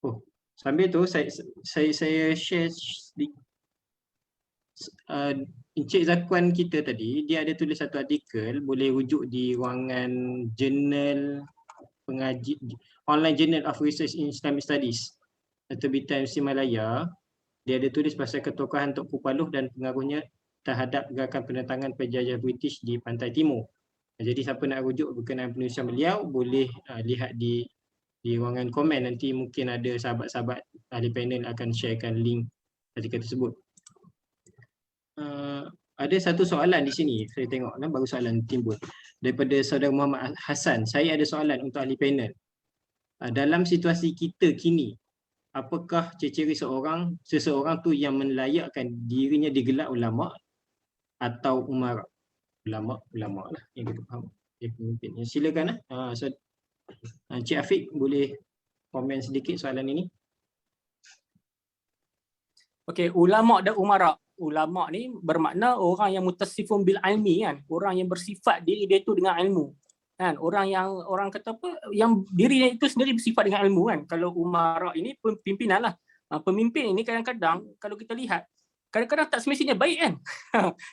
Oh, sambil tu saya share Encik Zakwan kita tadi, dia ada tulis satu artikel, boleh rujuk di ruangan jurnal pengaji online Journal of Research in Islamic Studies terbitan Malaya. Dia ada tulis pasal ketokohan Tok Paluh dan pengaruhnya terhadap gerakan penentangan penjajah British di pantai timur. Jadi siapa nak rujuk berkenaan penulisan beliau boleh lihat di ruangan komen. Nanti mungkin ada sahabat-sahabat ahli panel akan sharekan link artikel tersebut. Ada satu soalan di sini, saya tengok baru soalan timbul daripada saudara Muhammad Hassan. Saya ada soalan untuk ahli panel. Dalam situasi kita kini, apakah ciri-ciri seseorang tu yang melayakkan dirinya digelar ulama atau umara? Ulama lah yang kita faham. Dia pemimpin. Silakan so, Encik Afiq boleh komen sedikit soalan ini. Okey, ulama dan umara. Ulama ni bermakna orang yang mutasifun bil ilmi kan, orang yang bersifat diri dia tu dengan ilmu. Kan, orang kata apa, yang diri dia itu sendiri bersifat dengan ilmu kan. Kalau umara ini pimpinan lah. Pemimpin ini kadang-kadang kalau kita lihat kadang-kadang tak semestinya baik kan.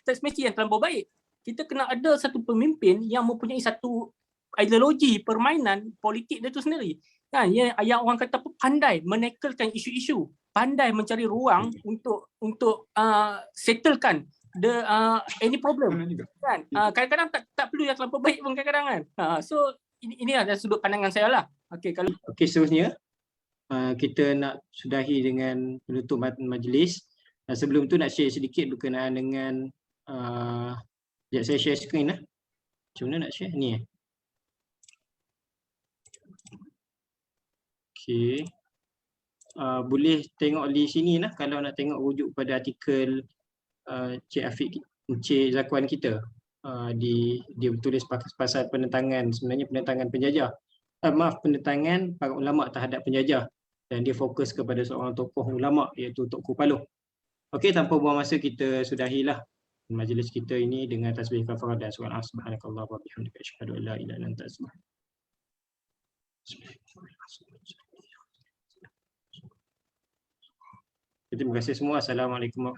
Tak semestinya terlampau baik. Kita kena ada satu pemimpin yang mempunyai satu ideologi permainan politik dia tu sendiri. Kan, yang orang kata apa, pandai menekelkan isu-isu, pandai mencari ruang untuk settlekan any problem kan. Kadang-kadang tak perlu yang terlampau baik pun kadang-kadang kan. So ini adalah sudut pandangan saya lah. Okey, Seterusnya kita nak sudahi dengan penutup majlis. Sebelum tu nak share sedikit berkenaan dengan sekejap saya share screen lah. Macam mana nak share ni Okey. Boleh tengok di sini lah kalau nak tengok rujuk pada artikel Cik Afiq, Cik Zakwan kita. Dia tulis pasal penentangan, sebenarnya penentangan penjajah. Penentangan para ulama terhadap penjajah, dan dia fokus kepada seorang tokoh ulama iaitu Tok Paluh. Okey, tanpa buang masa kita sudahilah majlis kita ini dengan tasbih kafarah dan surah Subhanakallah wa bihamdika asyhadu an la ilaha illa anta astaghfiruka. Terima kasih semua. Assalamualaikum.